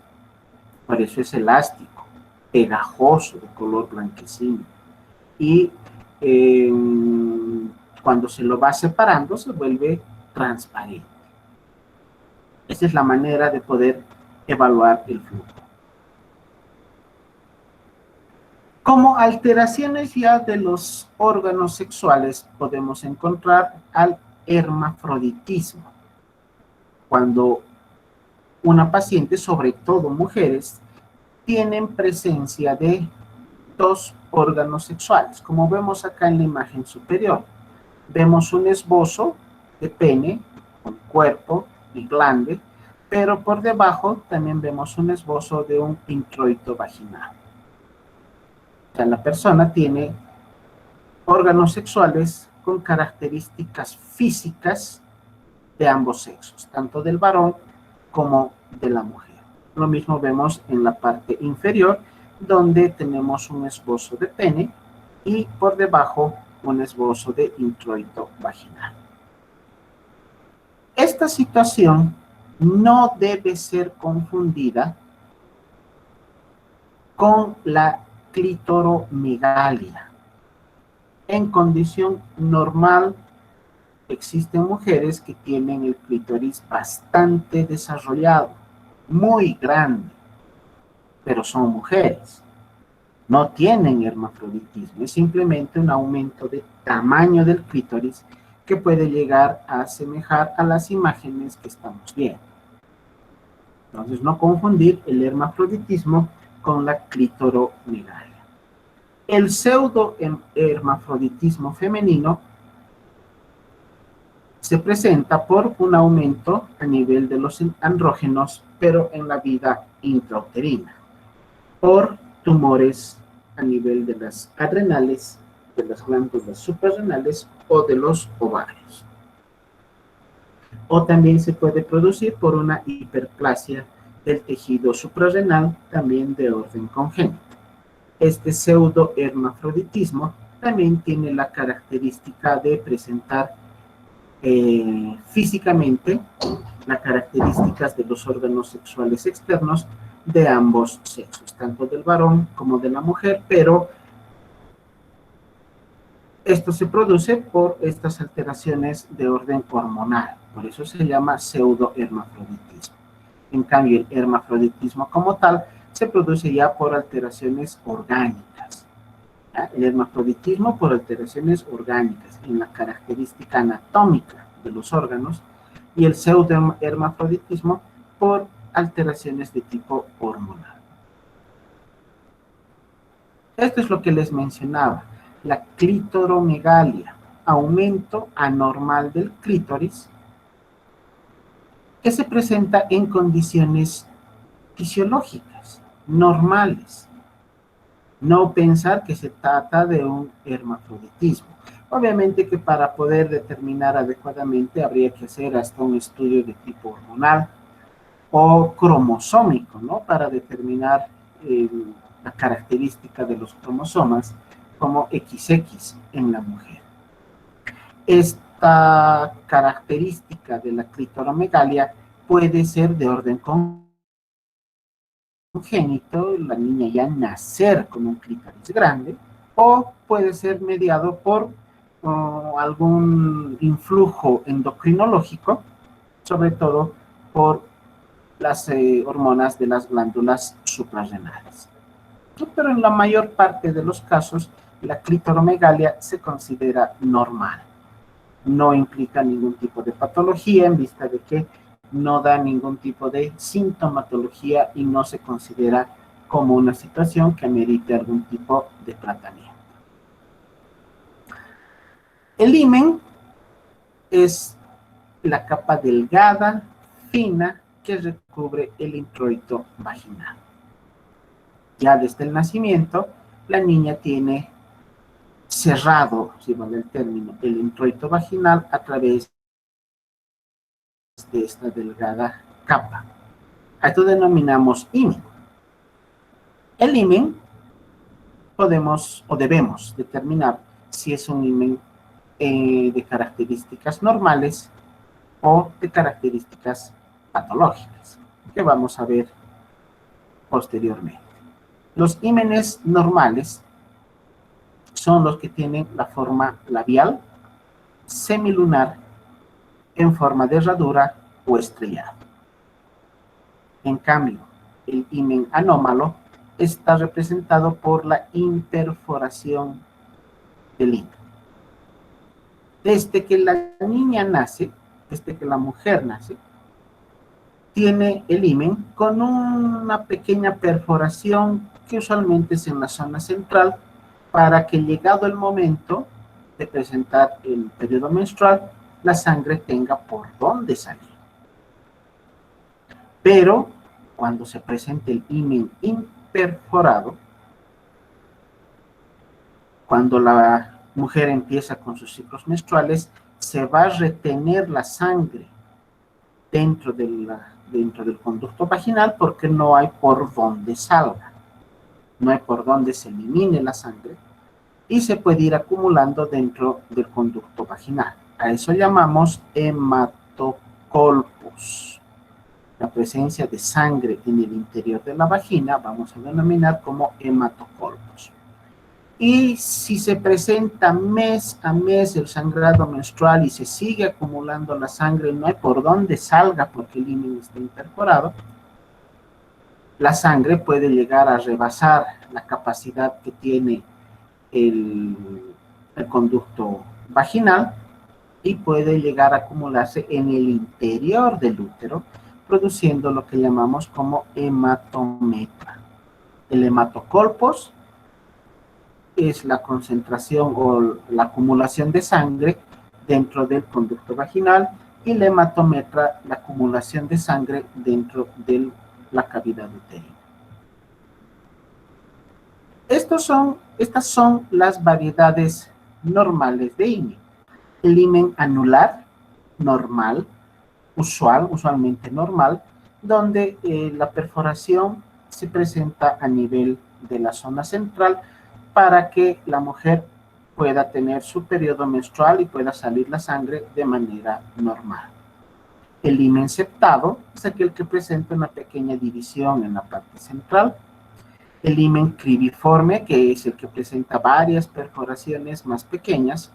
Por eso es elástico, pegajoso, de color blanquecino. Y cuando se lo va separando, se vuelve transparente. Esa es la manera de poder evaluar el flujo. Como alteraciones ya de los órganos sexuales, podemos encontrar al hermafroditismo. Cuando una paciente, sobre todo mujeres, tienen presencia de dos órganos sexuales, como vemos acá en la imagen superior. Vemos un esbozo de pene, con cuerpo y glande, pero por debajo también vemos un esbozo de un introito vaginal. O sea, la persona tiene órganos sexuales con características físicas de ambos sexos, tanto del varón como de la mujer. Lo mismo vemos en la parte inferior, donde tenemos un esbozo de pene y por debajo un esbozo de introito vaginal. Esta situación no debe ser confundida con la clitoromegalia. En condición normal, existen mujeres que tienen el clítoris bastante desarrollado, muy grande, pero son mujeres. No tienen hermafroditismo, es simplemente un aumento de tamaño del clítoris que puede llegar a asemejar a las imágenes que estamos viendo. Entonces, no confundir el hermafroditismo con la clitoromegalia. El pseudo-hermafroditismo femenino se presenta por un aumento a nivel de los andrógenos, pero en la vida intrauterina, por tumores a nivel de las adrenales, de las glándulas suprarrenales o de los ovarios. O también se puede producir por una hiperplasia del tejido suprarrenal, también de orden congénito. Este pseudohermafroditismo también tiene la característica de presentar físicamente las características de los órganos sexuales externos de ambos sexos, tanto del varón como de la mujer, pero esto se produce por estas alteraciones de orden hormonal, por eso se llama pseudohermafroditismo. En cambio, el hermafroditismo como tal se produce ya por alteraciones orgánicas. El hermafroditismo por alteraciones orgánicas en la característica anatómica de los órganos y el pseudohermafroditismo por alteraciones de tipo hormonal. Esto es lo que les mencionaba, la clitoromegalia, aumento anormal del clítoris que se presenta en condiciones fisiológicas, normales. No pensar que se trata de un hermafroditismo. Obviamente que para poder determinar adecuadamente habría que hacer hasta un estudio de tipo hormonal o cromosómico, ¿no? Para determinar la característica de los cromosomas como XX en la mujer. Esta característica de la clitoromegalia puede ser de orden congénito, la niña ya nacer con un clítoris grande, o puede ser mediado por algún influjo endocrinológico, sobre todo por las hormonas de las glándulas suprarrenales. Pero en la mayor parte de los casos, la clitoromegalia se considera normal. No implica ningún tipo de patología en vista de que no da ningún tipo de sintomatología y no se considera como una situación que amerite algún tipo de tratamiento. El himen es la capa delgada, fina, que recubre el introito vaginal. Ya desde el nacimiento, la niña tiene cerrado, si vale el término, el introito vaginal a través de esta delgada capa. A esto denominamos himen. El himen podemos o debemos determinar si es un himen de características normales o de características patológicas, que vamos a ver posteriormente. Los himenes normales son los que tienen la forma labial, semilunar, en forma de herradura o estrellado. En cambio, el himen anómalo está representado por la imperforación del himen. Desde que la niña nace, desde que la mujer nace, tiene el himen con una pequeña perforación que usualmente es en la zona central para que llegado el momento de presentar el periodo menstrual, la sangre tenga por dónde salir. Pero cuando se presente el himen imperforado, cuando la mujer empieza con sus ciclos menstruales, se va a retener la sangre dentro del conducto vaginal porque no hay por dónde salga, no hay por dónde se elimine la sangre y se puede ir acumulando dentro del conducto vaginal. A eso llamamos hematocolpos. La presencia de sangre en el interior de la vagina vamos a denominar como hematocolpos. Y si se presenta mes a mes el sangrado menstrual y se sigue acumulando la sangre, no hay por dónde salga porque el himen está imperforado, la sangre puede llegar a rebasar la capacidad que tiene el conducto vaginal y puede llegar a acumularse en el interior del útero, produciendo lo que llamamos como hematometra. El hematocolpos es la concentración o la acumulación de sangre dentro del conducto vaginal y la hematometra, la acumulación de sangre dentro de la cavidad uterina. Estas son las variedades normales de himen. El himen anular, normal, usualmente normal, donde la perforación se presenta a nivel de la zona central para que la mujer pueda tener su periodo menstrual y pueda salir la sangre de manera normal. El himen septado es aquel que presenta una pequeña división en la parte central. El himen cribiforme, que es el que presenta varias perforaciones más pequeñas,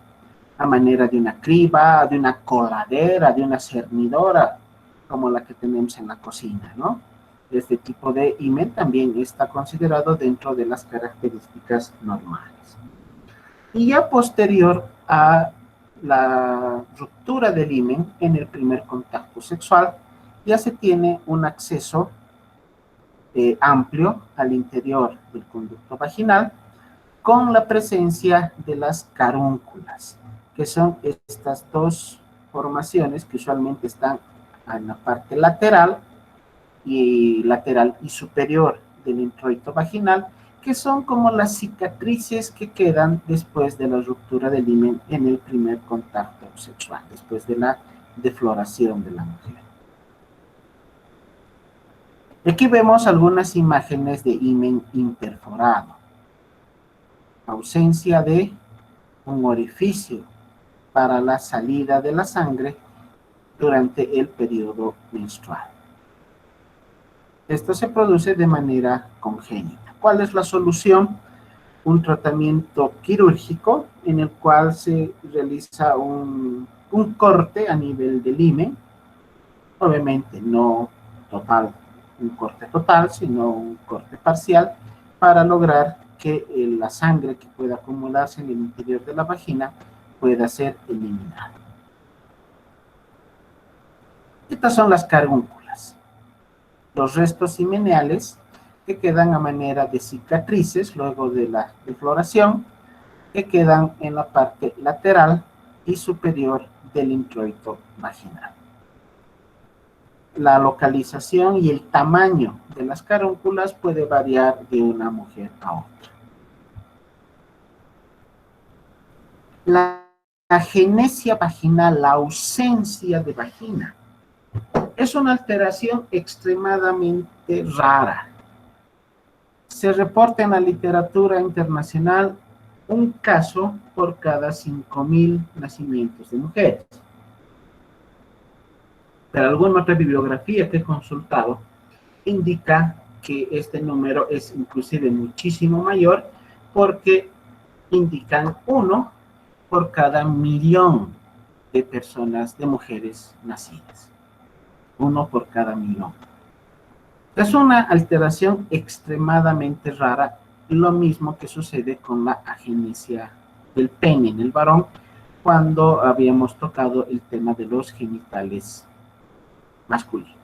a manera de una criba, de una coladera, de una cernidora, como la que tenemos en la cocina, ¿no? Este tipo de himen también está considerado dentro de las características normales. Y ya posterior a la ruptura del himen en el primer contacto sexual, ya se tiene un acceso amplio al interior del conducto vaginal con la presencia de las carúnculas, que son estas dos formaciones que usualmente están en la parte lateral y superior del introito vaginal, que son como las cicatrices que quedan después de la ruptura del himen en el primer contacto sexual, después de la defloración de la mujer. Aquí vemos algunas imágenes de himen imperforado. ausencia de un orificio para la salida de la sangre durante el periodo menstrual. Esto se produce de manera congénita. ¿Cuál es la solución? Un tratamiento quirúrgico en el cual se realiza un corte a nivel del himen, obviamente no total, un corte total, sino un corte parcial, para lograr que la sangre que pueda acumularse en el interior de la vagina pueda ser eliminada. Estas son las carúnculas, los restos himeneales que quedan a manera de cicatrices luego de la defloración, que quedan en la parte lateral y superior del introito vaginal. La localización y el tamaño de las carúnculas puede variar de una mujer a otra. La agenesia vaginal, la ausencia de vagina, es una alteración extremadamente rara. Se reporta en la literatura internacional un caso por cada 5.000 nacimientos de mujeres. Pero alguna otra bibliografía que he consultado indica que este número es inclusive muchísimo mayor, porque indican 1 por cada 1.000.000 de personas, de mujeres nacidas. 1 por cada 1.000.000. Es una alteración extremadamente rara, lo mismo que sucede con la agenesia del pene en el varón, cuando habíamos tocado el tema de los genitales masculinos.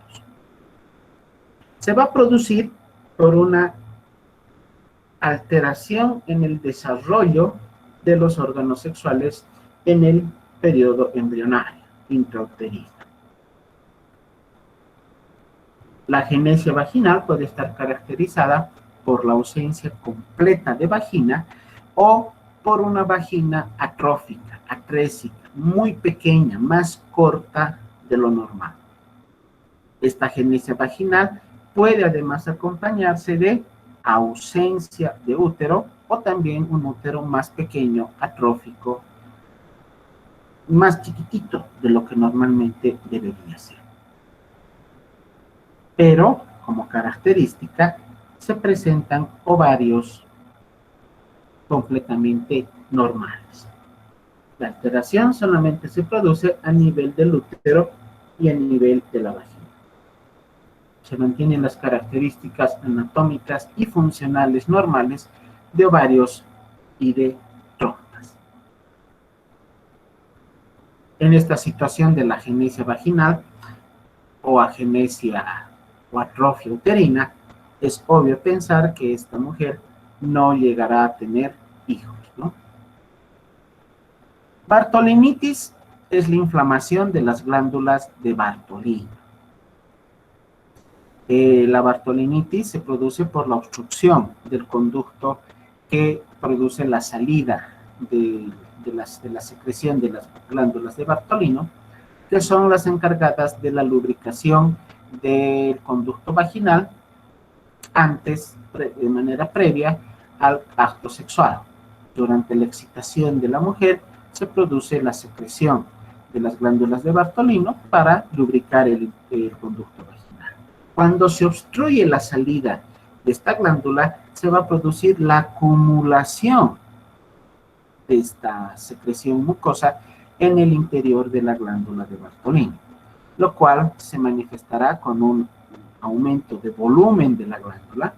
Se va a producir por una alteración en el desarrollo de los órganos sexuales en el periodo embrionario, intrauterino. La agenesia vaginal puede estar caracterizada por la ausencia completa de vagina o por una vagina atrófica, atrésica, muy pequeña, más corta de lo normal. Esta agenesia vaginal puede además acompañarse de ausencia de útero o también un útero más pequeño, atrófico, más chiquitito de lo que normalmente debería ser. Pero, como característica, se presentan ovarios completamente normales. La alteración solamente se produce a nivel del útero y a nivel de la vagina. Se mantienen las características anatómicas y funcionales normales de ovarios y de trompas. En esta situación de la agenesia vaginal o agenesia o atrofia uterina, es obvio pensar que esta mujer no llegará a tener hijos, ¿no? Bartolinitis es la inflamación de las glándulas de Bartolino. La bartolinitis se produce por la obstrucción del conducto que produce la salida de la secreción de las glándulas de Bartolino, que son las encargadas de la lubricación del conducto vaginal antes, de manera previa al acto sexual. Durante la excitación de la mujer se produce la secreción de las glándulas de Bartolino para lubricar el conducto vaginal. Cuando se obstruye la salida de esta glándula, se va a producir la acumulación de esta secreción mucosa en el interior de la glándula de Bartolino, lo cual se manifestará con un aumento de volumen de la glándula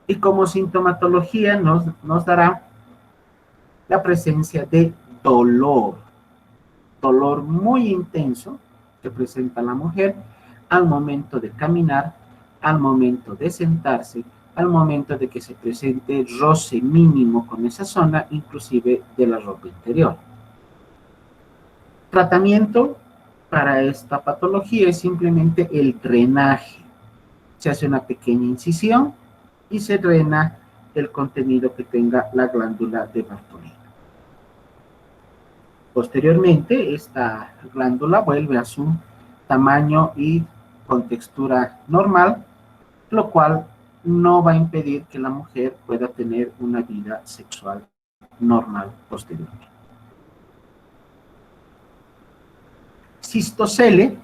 y como sintomatología nos dará la presencia de dolor muy intenso que presenta la mujer al momento de caminar, al momento de sentarse, al momento de que se presente roce mínimo con esa zona, inclusive de la ropa interior. Tratamiento para esta patología es simplemente el drenaje. Se hace una pequeña incisión y se drena el contenido que tenga la glándula de Bartolino. Posteriormente, esta glándula vuelve a su tamaño y con textura normal, lo cual no va a impedir que la mujer pueda tener una vida sexual normal posteriormente. Cistocele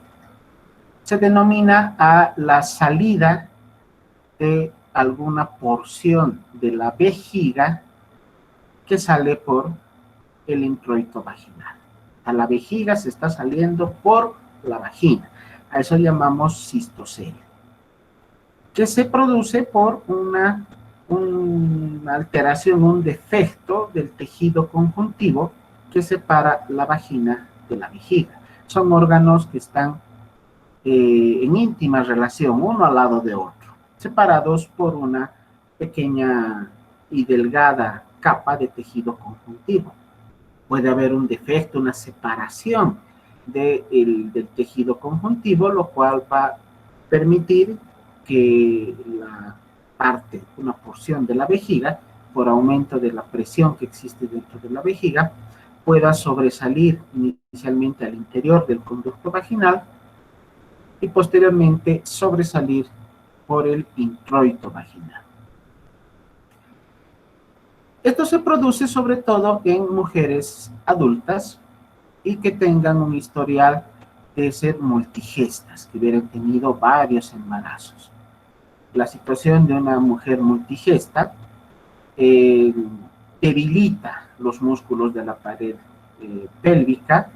se denomina a la salida de alguna porción de la vejiga que sale por el introito vaginal. A la vejiga se está saliendo por la vagina. A eso llamamos cistocele, que se produce por una alteración, un defecto del tejido conjuntivo que separa la vagina de la vejiga. Son órganos que están en íntima relación, uno al lado de otro, separados por una pequeña y delgada capa de tejido conjuntivo. Puede haber un defecto, una separación del tejido conjuntivo, lo cual va a permitir que la parte, una porción de la vejiga, por aumento de la presión que existe dentro de la vejiga, pueda sobresalir inicialmente al interior del conducto vaginal y posteriormente sobresalir por el introito vaginal. Esto se produce sobre todo en mujeres adultas y que tengan un historial de ser multigestas, que hubieran tenido varios embarazos. La situación de una mujer multigesta debilita los músculos de la pared pélvica,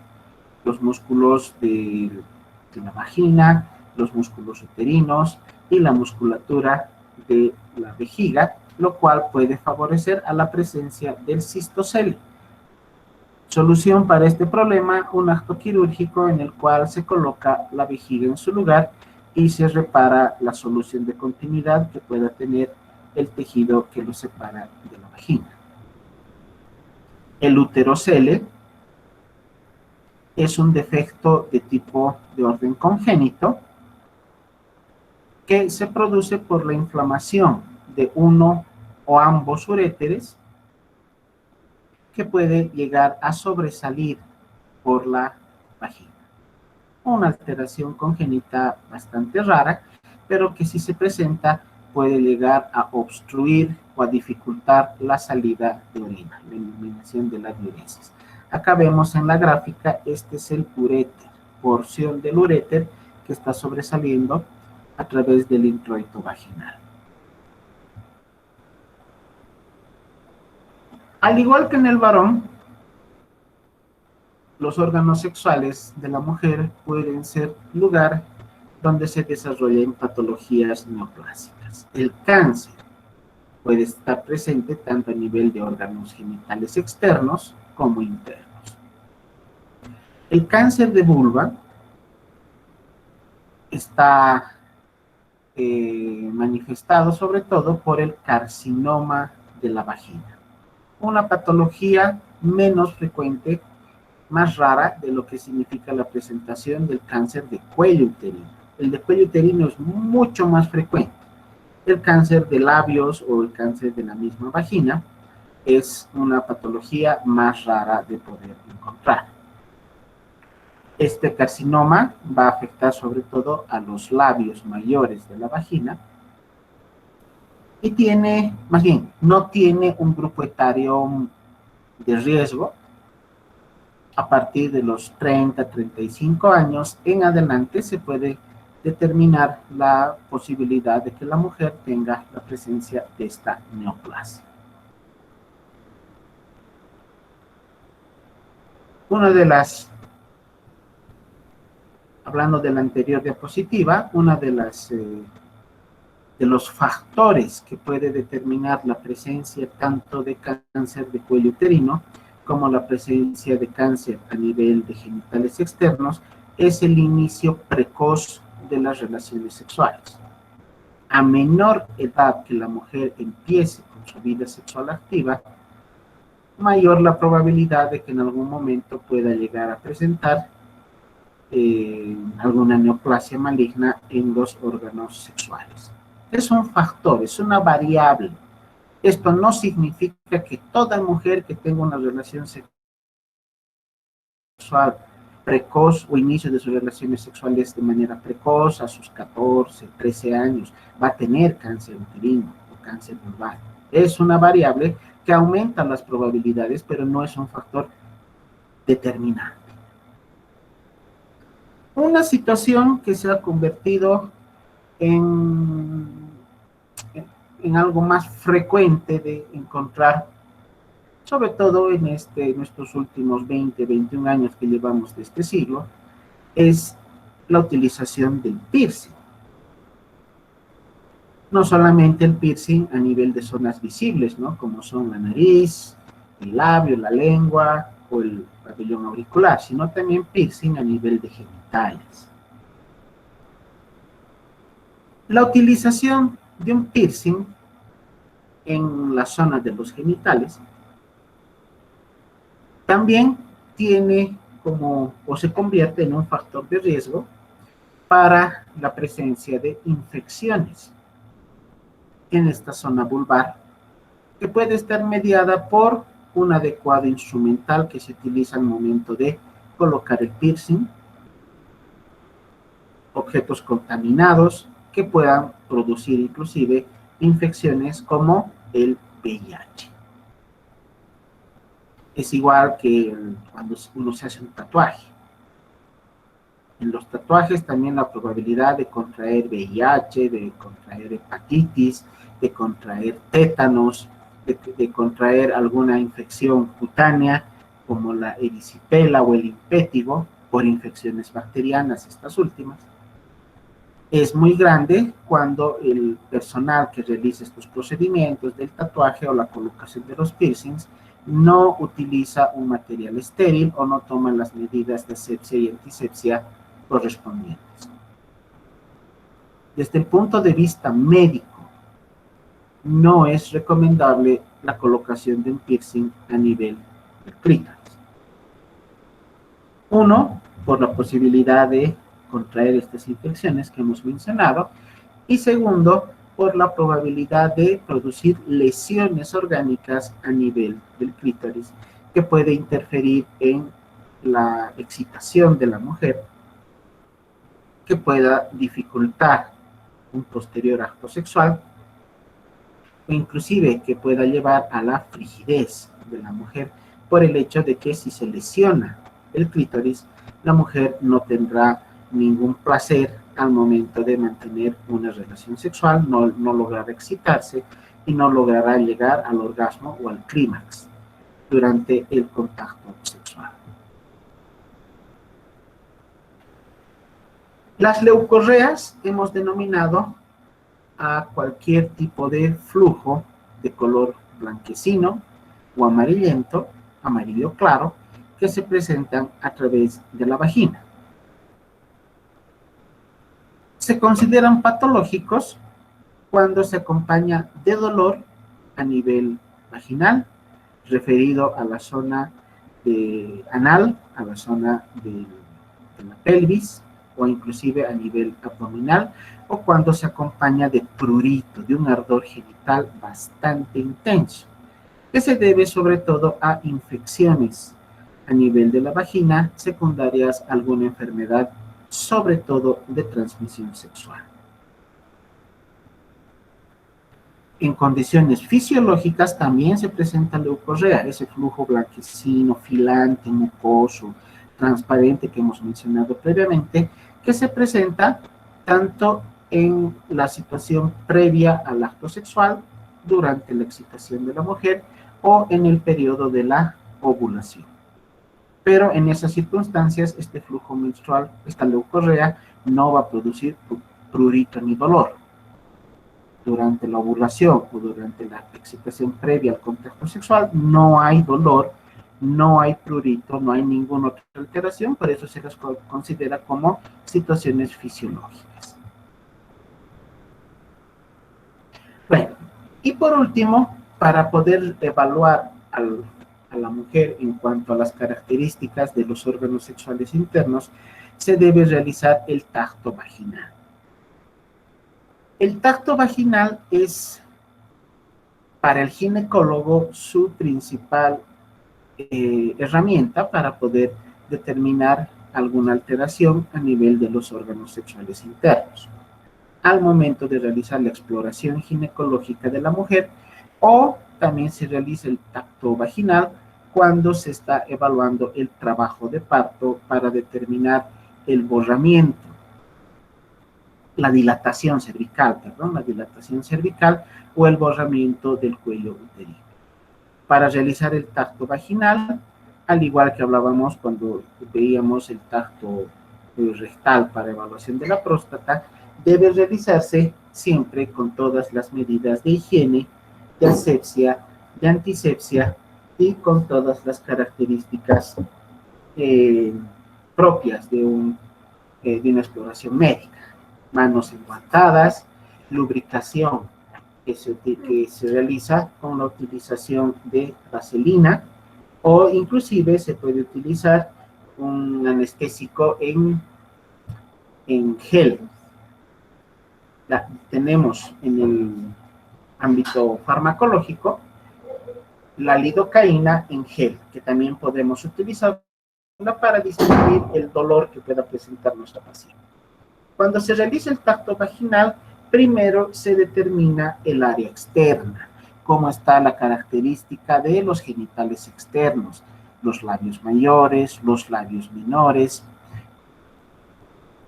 los músculos de la vagina, los músculos uterinos y la musculatura de la vejiga, lo cual puede favorecer a la presencia del cistocele. Solución para este problema, un acto quirúrgico en el cual se coloca la vejiga en su lugar y se repara la solución de continuidad que pueda tener el tejido que lo separa de la vagina. El uterocele es un defecto de tipo de orden congénito que se produce por la inflamación de uno o ambos uréteres que puede llegar a sobresalir por la vagina. Una alteración congénita bastante rara, pero que si se presenta puede llegar a obstruir o a dificultar la salida de orina, la eliminación de la diuresis. Acá vemos en la gráfica, este es el uréter, porción del uréter que está sobresaliendo a través del introito vaginal. Al igual que en el varón, los órganos sexuales de la mujer pueden ser lugar donde se desarrollan patologías neoplásicas. El cáncer puede estar presente tanto a nivel de órganos genitales externos como internos. El cáncer de vulva está manifestado sobre todo por el carcinoma de la vagina, una patología menos frecuente, más rara de lo que significa la presentación del cáncer de cuello uterino. El de cuello uterino es mucho más frecuente. El cáncer de labios o el cáncer de la misma vagina es una patología más rara de poder encontrar. Este carcinoma va a afectar sobre todo a los labios mayores de la vagina y tiene, más bien, no tiene un grupo etario de riesgo. A partir de los 30, 35 años en adelante se puede determinar la posibilidad de que la mujer tenga la presencia de esta neoplasia. Una de las, hablando de la anterior diapositiva, una de los factores que puede determinar la presencia tanto de cáncer de cuello uterino como la presencia de cáncer a nivel de genitales externos es el inicio precoz de las relaciones sexuales. A menor edad que la mujer empiece con su vida sexual activa, mayor la probabilidad de que en algún momento pueda llegar a presentar alguna neoplasia maligna en los órganos sexuales. Es un factor, es una variable. Esto no significa que toda mujer que tenga una relación sexual precoz o inicio de sus relaciones sexuales de manera precoz, a sus 14, 13 años, va a tener cáncer uterino o cáncer vulvar. Es una variable que aumenta las probabilidades, pero no es un factor determinante. Una situación que se ha convertido en, en algo más frecuente de encontrar, sobre todo en nuestros últimos 20, 21 años que llevamos de este siglo, es la utilización del piercing. No solamente el piercing a nivel de zonas visibles, ¿no? Como son la nariz, el labio, la lengua o el pabellón auricular, sino también piercing a nivel de genitales. La utilización de un piercing en la zona de los genitales también tiene como, o se convierte en un factor de riesgo para la presencia de infecciones en esta zona vulvar, que puede estar mediada por un adecuado instrumental que se utiliza al momento de colocar el piercing, objetos contaminados que puedan producir inclusive infecciones como el VIH. Es igual que cuando uno se hace un tatuaje. En los tatuajes también la probabilidad de contraer VIH, de contraer hepatitis, de contraer tétanos, de contraer alguna infección cutánea como la erisipela o el impétigo, por infecciones bacterianas, estas últimas, es muy grande cuando el personal que realiza estos procedimientos del tatuaje o la colocación de los piercings no utiliza un material estéril o no toma las medidas de asepsia y antisepsia correspondientes. Desde el punto de vista médico, no es recomendable la colocación de un piercing a nivel del clítoris. Uno, por la posibilidad de contraer estas infecciones que hemos mencionado, y segundo, por la probabilidad de producir lesiones orgánicas a nivel del clítoris que puede interferir en la excitación de la mujer, que pueda dificultar un posterior acto sexual o inclusive que pueda llevar a la frigidez de la mujer por el hecho de que si se lesiona el clítoris, la mujer no tendrá ningún placer al momento de mantener una relación sexual, no logrará excitarse y no logrará llegar al orgasmo o al clímax durante el contacto sexual. Las leucorreas hemos denominado a cualquier tipo de flujo de color blanquecino o amarillento, amarillo claro, que se presentan a través de la vagina. Se consideran patológicos cuando se acompaña de dolor a nivel vaginal, referido a la zona anal, a la zona de la pelvis, o inclusive a nivel abdominal, o cuando se acompaña de prurito, de un ardor genital bastante intenso, que se debe sobre todo a infecciones a nivel de la vagina, secundarias a alguna enfermedad, sobre todo de transmisión sexual. En condiciones fisiológicas también se presenta leucorrea, ese flujo blanquecino, filante, mucoso, transparente que hemos mencionado previamente, que se presenta tanto en la situación previa al acto sexual, durante la excitación de la mujer o en el periodo de la ovulación. Pero en esas circunstancias, este flujo menstrual, esta leucorrea, no va a producir prurito ni dolor. Durante la ovulación o durante la excitación previa al contacto sexual, no hay dolor, no hay prurito, no hay ninguna otra alteración, por eso se las considera como situaciones fisiológicas. Bueno, y por último, para poder evaluar a la mujer en cuanto a las características de los órganos sexuales internos, se debe realizar el tacto vaginal. El tacto vaginal es para el ginecólogo su principal herramienta para poder determinar alguna alteración a nivel de los órganos sexuales internos al momento de realizar la exploración ginecológica de la mujer, o también se realiza el tacto vaginal cuando se está evaluando el trabajo de parto para determinar el borramiento, la dilatación cervical o el borramiento del cuello uterino. Para realizar el tacto vaginal, al igual que hablábamos cuando veíamos el tacto rectal para evaluación de la próstata, debe realizarse siempre con todas las medidas de higiene, de asepsia, de antisepsia y con todas las características propias de una exploración médica. Manos enguantadas, lubricación que se realiza con la utilización de vaselina, o inclusive se puede utilizar un anestésico en gel. Tenemos en el ámbito farmacológico la lidocaína en gel, que también podemos utilizar para disminuir el dolor que pueda presentar nuestra paciente. Cuando se realiza el tacto vaginal, primero se determina el área externa, cómo está la característica de los genitales externos, los labios mayores, los labios menores,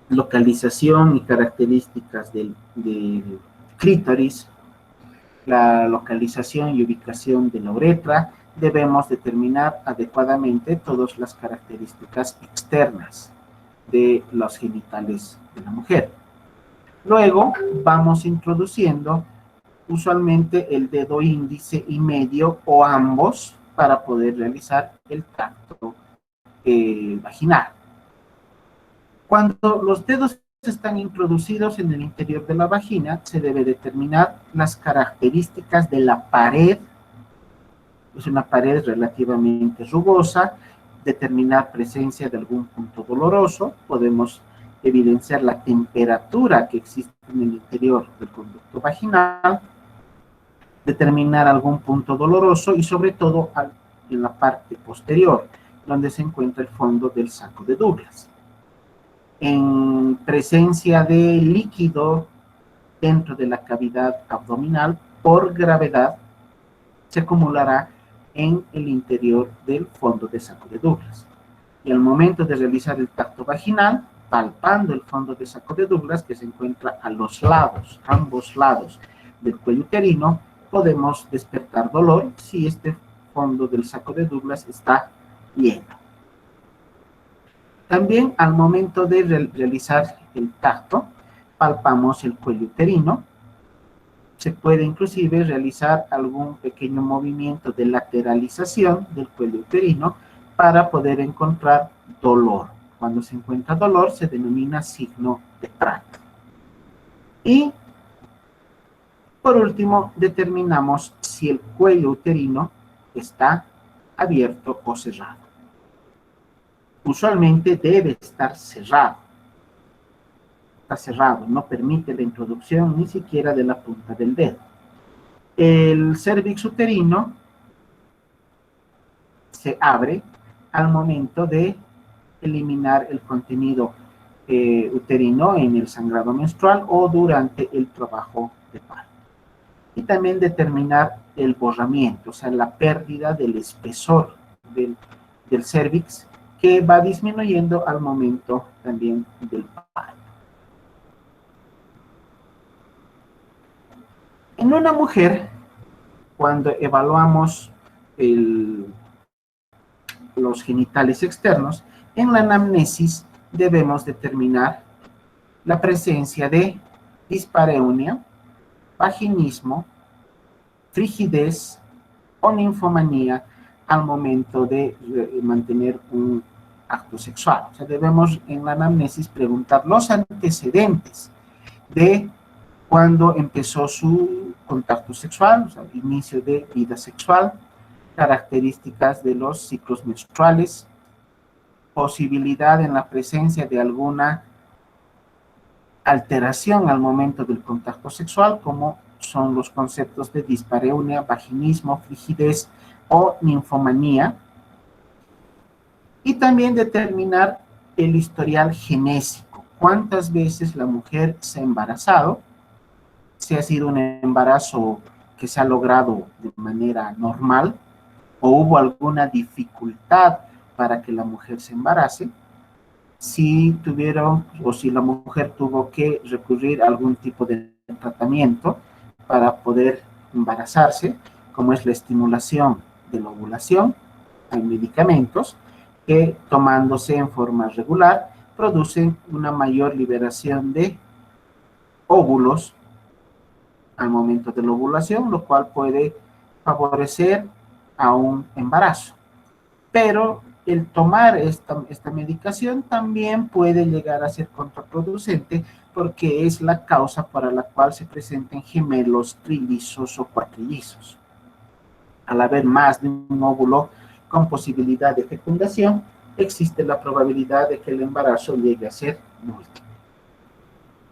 localización y características del clítoris, la localización y ubicación de la uretra. Debemos determinar adecuadamente todas las características externas de los genitales de la mujer. Luego vamos introduciendo usualmente el dedo índice y medio o ambos para poder realizar el tacto vaginal. Cuando los dedos están introducidos en el interior de la vagina, se debe determinar las características de la pared. Es una pared relativamente rugosa, determinar presencia de algún punto doloroso. Podemos evidenciar la temperatura que existe en el interior del conducto vaginal, determinar algún punto doloroso y sobre todo en la parte posterior, donde se encuentra el fondo del saco de Douglas. En presencia de líquido dentro de la cavidad abdominal, por gravedad, se acumulará en el interior del fondo de saco de Douglas. Y al momento de realizar el tacto vaginal, palpando el fondo de saco de Douglas, que se encuentra a los lados, ambos lados del cuello uterino, podemos despertar dolor si este fondo del saco de Douglas está lleno. También al momento de realizar el tacto, palpamos el cuello uterino. Se puede inclusive realizar algún pequeño movimiento de lateralización del cuello uterino para poder encontrar dolor. Cuando se encuentra dolor se denomina signo de Pratt. Y por último determinamos si el cuello uterino está abierto o cerrado. Usualmente debe estar cerrado. Está cerrado, no permite la introducción ni siquiera de la punta del dedo. El cérvix uterino se abre al momento de eliminar el contenido uterino en el sangrado menstrual o durante el trabajo de parto. Y también determinar el borramiento, o sea, la pérdida del espesor del cérvix, que va disminuyendo al momento también del parto. En una mujer, cuando evaluamos los genitales externos, en la anamnesis debemos determinar la presencia de dispareunia, vaginismo, frigidez o ninfomanía al momento de mantener un acto sexual. O sea, debemos en la anamnesis preguntar los antecedentes de cuando empezó su contacto sexual, o sea, inicio de vida sexual, características de los ciclos menstruales, posibilidad en la presencia de alguna alteración al momento del contacto sexual, como son los conceptos de dispareunia, vaginismo, frigidez o ninfomanía, y también determinar el historial genésico. ¿Cuántas veces la mujer se ha embarazado? Si ha sido un embarazo que se ha logrado de manera normal o hubo alguna dificultad para que la mujer se embarace, si tuvieron o si la mujer tuvo que recurrir a algún tipo de tratamiento para poder embarazarse, como es la estimulación de la ovulación. Hay medicamentos que, tomándose en forma regular, producen una mayor liberación de óvulos al momento de la ovulación, lo cual puede favorecer a un embarazo. Pero el tomar esta medicación también puede llegar a ser contraproducente porque es la causa para la cual se presenten gemelos, trillizos o cuatrillizos. Al haber más de un óvulo con posibilidad de fecundación, existe la probabilidad de que el embarazo llegue a ser múltiple.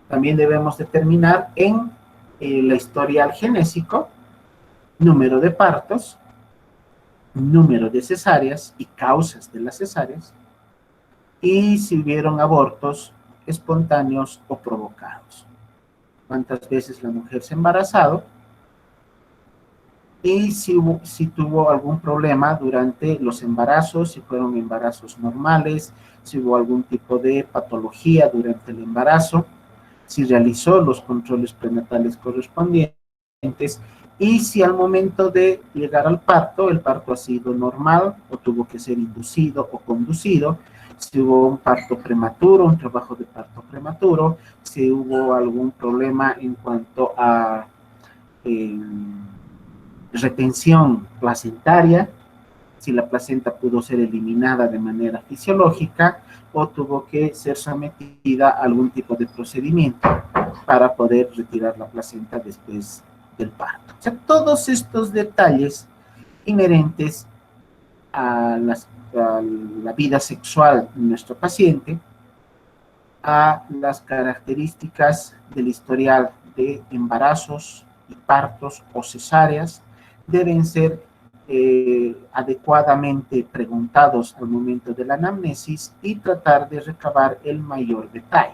También debemos determinar en el historial genésico número de partos, número de cesáreas y causas de las cesáreas, y si hubieron abortos espontáneos o provocados. Cuántas veces la mujer se ha embarazado y si tuvo algún problema durante los embarazos, si fueron embarazos normales, si hubo algún tipo de patología durante el embarazo, si realizó los controles prenatales correspondientes y si al momento de llegar al parto, el parto ha sido normal o tuvo que ser inducido o conducido, si hubo un parto prematuro, un trabajo de parto prematuro, si hubo algún problema en cuanto a retención placentaria, si la placenta pudo ser eliminada de manera fisiológica o tuvo que ser sometida a algún tipo de procedimiento para poder retirar la placenta después del parto. O sea, todos estos detalles inherentes a la vida sexual de nuestro paciente, a las características del historial de embarazos y partos o cesáreas, deben ser adecuadamente preguntados al momento de la anamnesis y tratar de recabar el mayor detalle.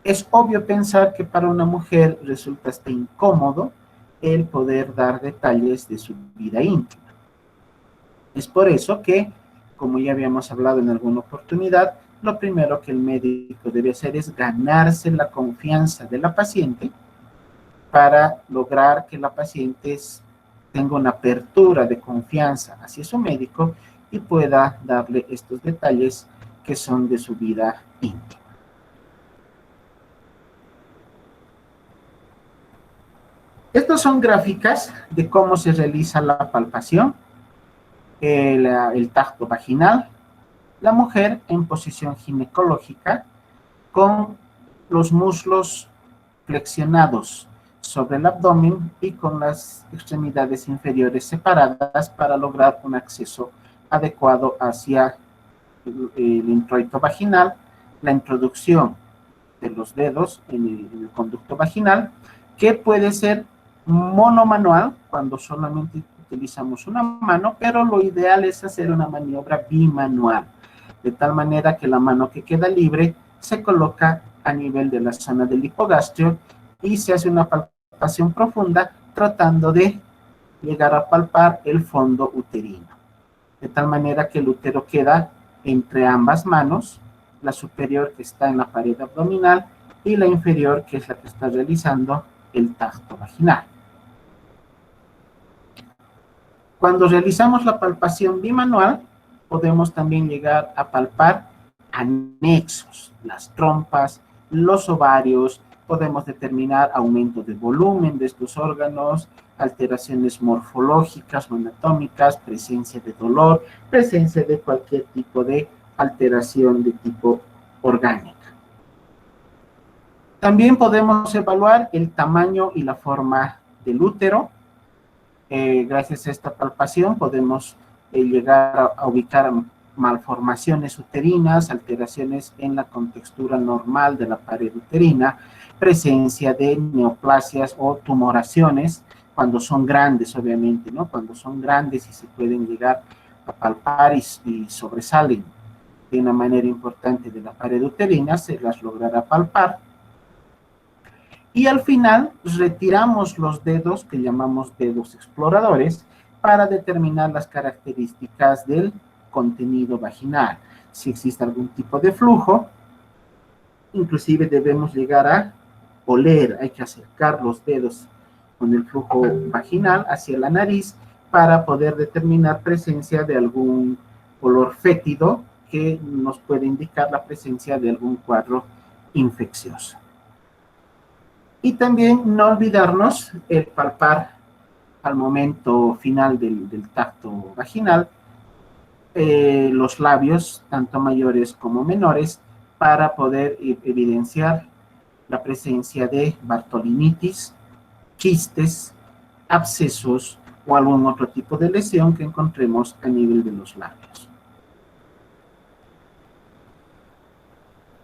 Es obvio pensar que para una mujer resulta hasta incómodo el poder dar detalles de su vida íntima. Es por eso que, como ya habíamos hablado en alguna oportunidad, lo primero que el médico debe hacer es ganarse la confianza de la paciente para lograr que la paciente tenga una apertura de confianza hacia su médico y pueda darle estos detalles que son de su vida íntima. Estas son gráficas de cómo se realiza la palpación, el tacto vaginal, la mujer en posición ginecológica con los muslos flexionados sobre el abdomen y con las extremidades inferiores separadas para lograr un acceso adecuado hacia el introito vaginal, la introducción de los dedos en el conducto vaginal, que puede ser monomanual cuando solamente utilizamos una mano, pero lo ideal es hacer una maniobra bimanual, de tal manera que la mano que queda libre se coloca a nivel de la zona del hipogastrio y se hace una palpación profunda tratando de llegar a palpar el fondo uterino, de tal manera que el útero queda entre ambas manos, la superior que está en la pared abdominal y la inferior que es la que está realizando el tacto vaginal. Cuando realizamos la palpación bimanual, podemos también llegar a palpar anexos, las trompas, los ovarios, podemos determinar aumento de volumen de estos órganos, alteraciones morfológicas o anatómicas, presencia de dolor, presencia de cualquier tipo de alteración de tipo orgánica. También podemos evaluar el tamaño y la forma del útero. Gracias a esta palpación podemos llegar a ubicar malformaciones uterinas, alteraciones en la contextura normal de la pared uterina, presencia de neoplasias o tumoraciones, cuando son grandes, obviamente, ¿no? Cuando son grandes y se pueden llegar a palpar y sobresalen de una manera importante de la pared uterina, se las logrará palpar. Y al final retiramos los dedos, que llamamos dedos exploradores, para determinar las características del contenido vaginal. Si existe algún tipo de flujo, inclusive debemos llegar a oler, hay que acercar los dedos con el flujo vaginal hacia la nariz para poder determinar presencia de algún olor fétido que nos puede indicar la presencia de algún cuadro infeccioso. Y también no olvidarnos el palpar al momento final del tacto vaginal los labios, tanto mayores como menores, para poder evidenciar la presencia de bartolinitis, quistes, abscesos o algún otro tipo de lesión que encontremos a nivel de los labios.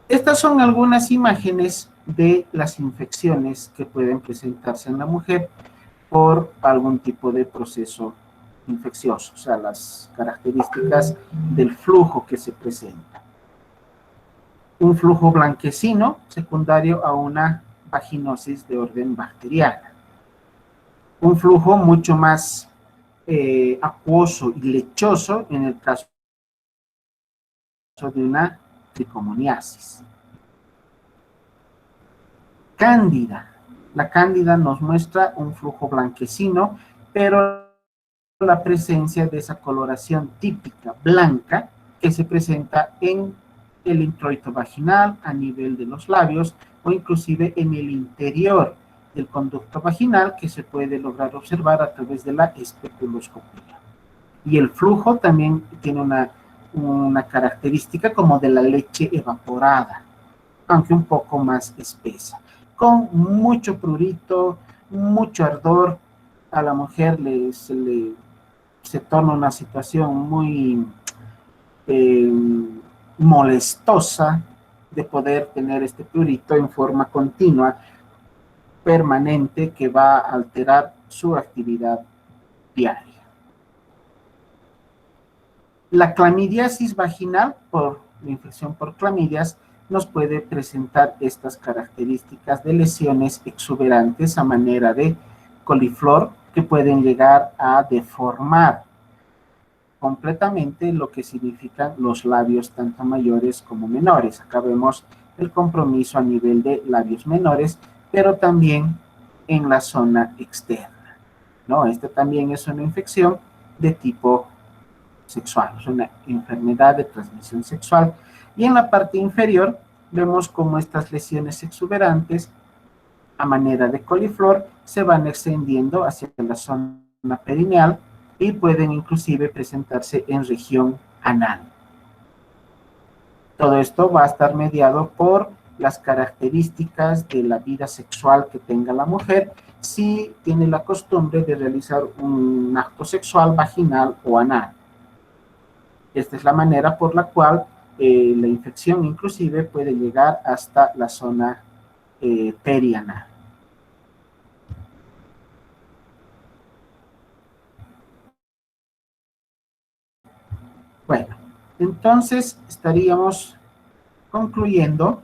Estas son algunas imágenes de las infecciones que pueden presentarse en la mujer por algún tipo de proceso infeccioso, o sea, las características del flujo que se presenta. Un flujo blanquecino secundario a una vaginosis de orden bacteriana. Un flujo mucho más acuoso y lechoso en el caso de una tricomoniasis. Cándida. La cándida nos muestra un flujo blanquecino, pero la presencia de esa coloración típica blanca que se presenta en el introito vaginal, a nivel de los labios o inclusive en el interior del conducto vaginal, que se puede lograr observar a través de la especuloscopía. Y el flujo también tiene una característica como de la leche evaporada, aunque un poco más espesa, con mucho prurito, mucho ardor. A la mujer se torna una situación muy molestosa de poder tener este prurito en forma continua, permanente, que va a alterar su actividad diaria. La clamidiasis vaginal, por la infección por clamidias, nos puede presentar estas características de lesiones exuberantes a manera de coliflor que pueden llegar a deformar completamente lo que significan los labios tanto mayores como menores. Acá vemos el compromiso a nivel de labios menores, pero también en la zona externa, ¿no? Esta también es una infección de tipo sexual, es una enfermedad de transmisión sexual. Y en la parte inferior vemos cómo estas lesiones exuberantes a manera de coliflor se van extendiendo hacia la zona perineal y pueden inclusive presentarse en región anal. Todo esto va a estar mediado por las características de la vida sexual que tenga la mujer, si tiene la costumbre de realizar un acto sexual vaginal o anal. Esta es la manera por la cual la infección inclusive puede llegar hasta la zona perianal. Bueno, entonces estaríamos concluyendo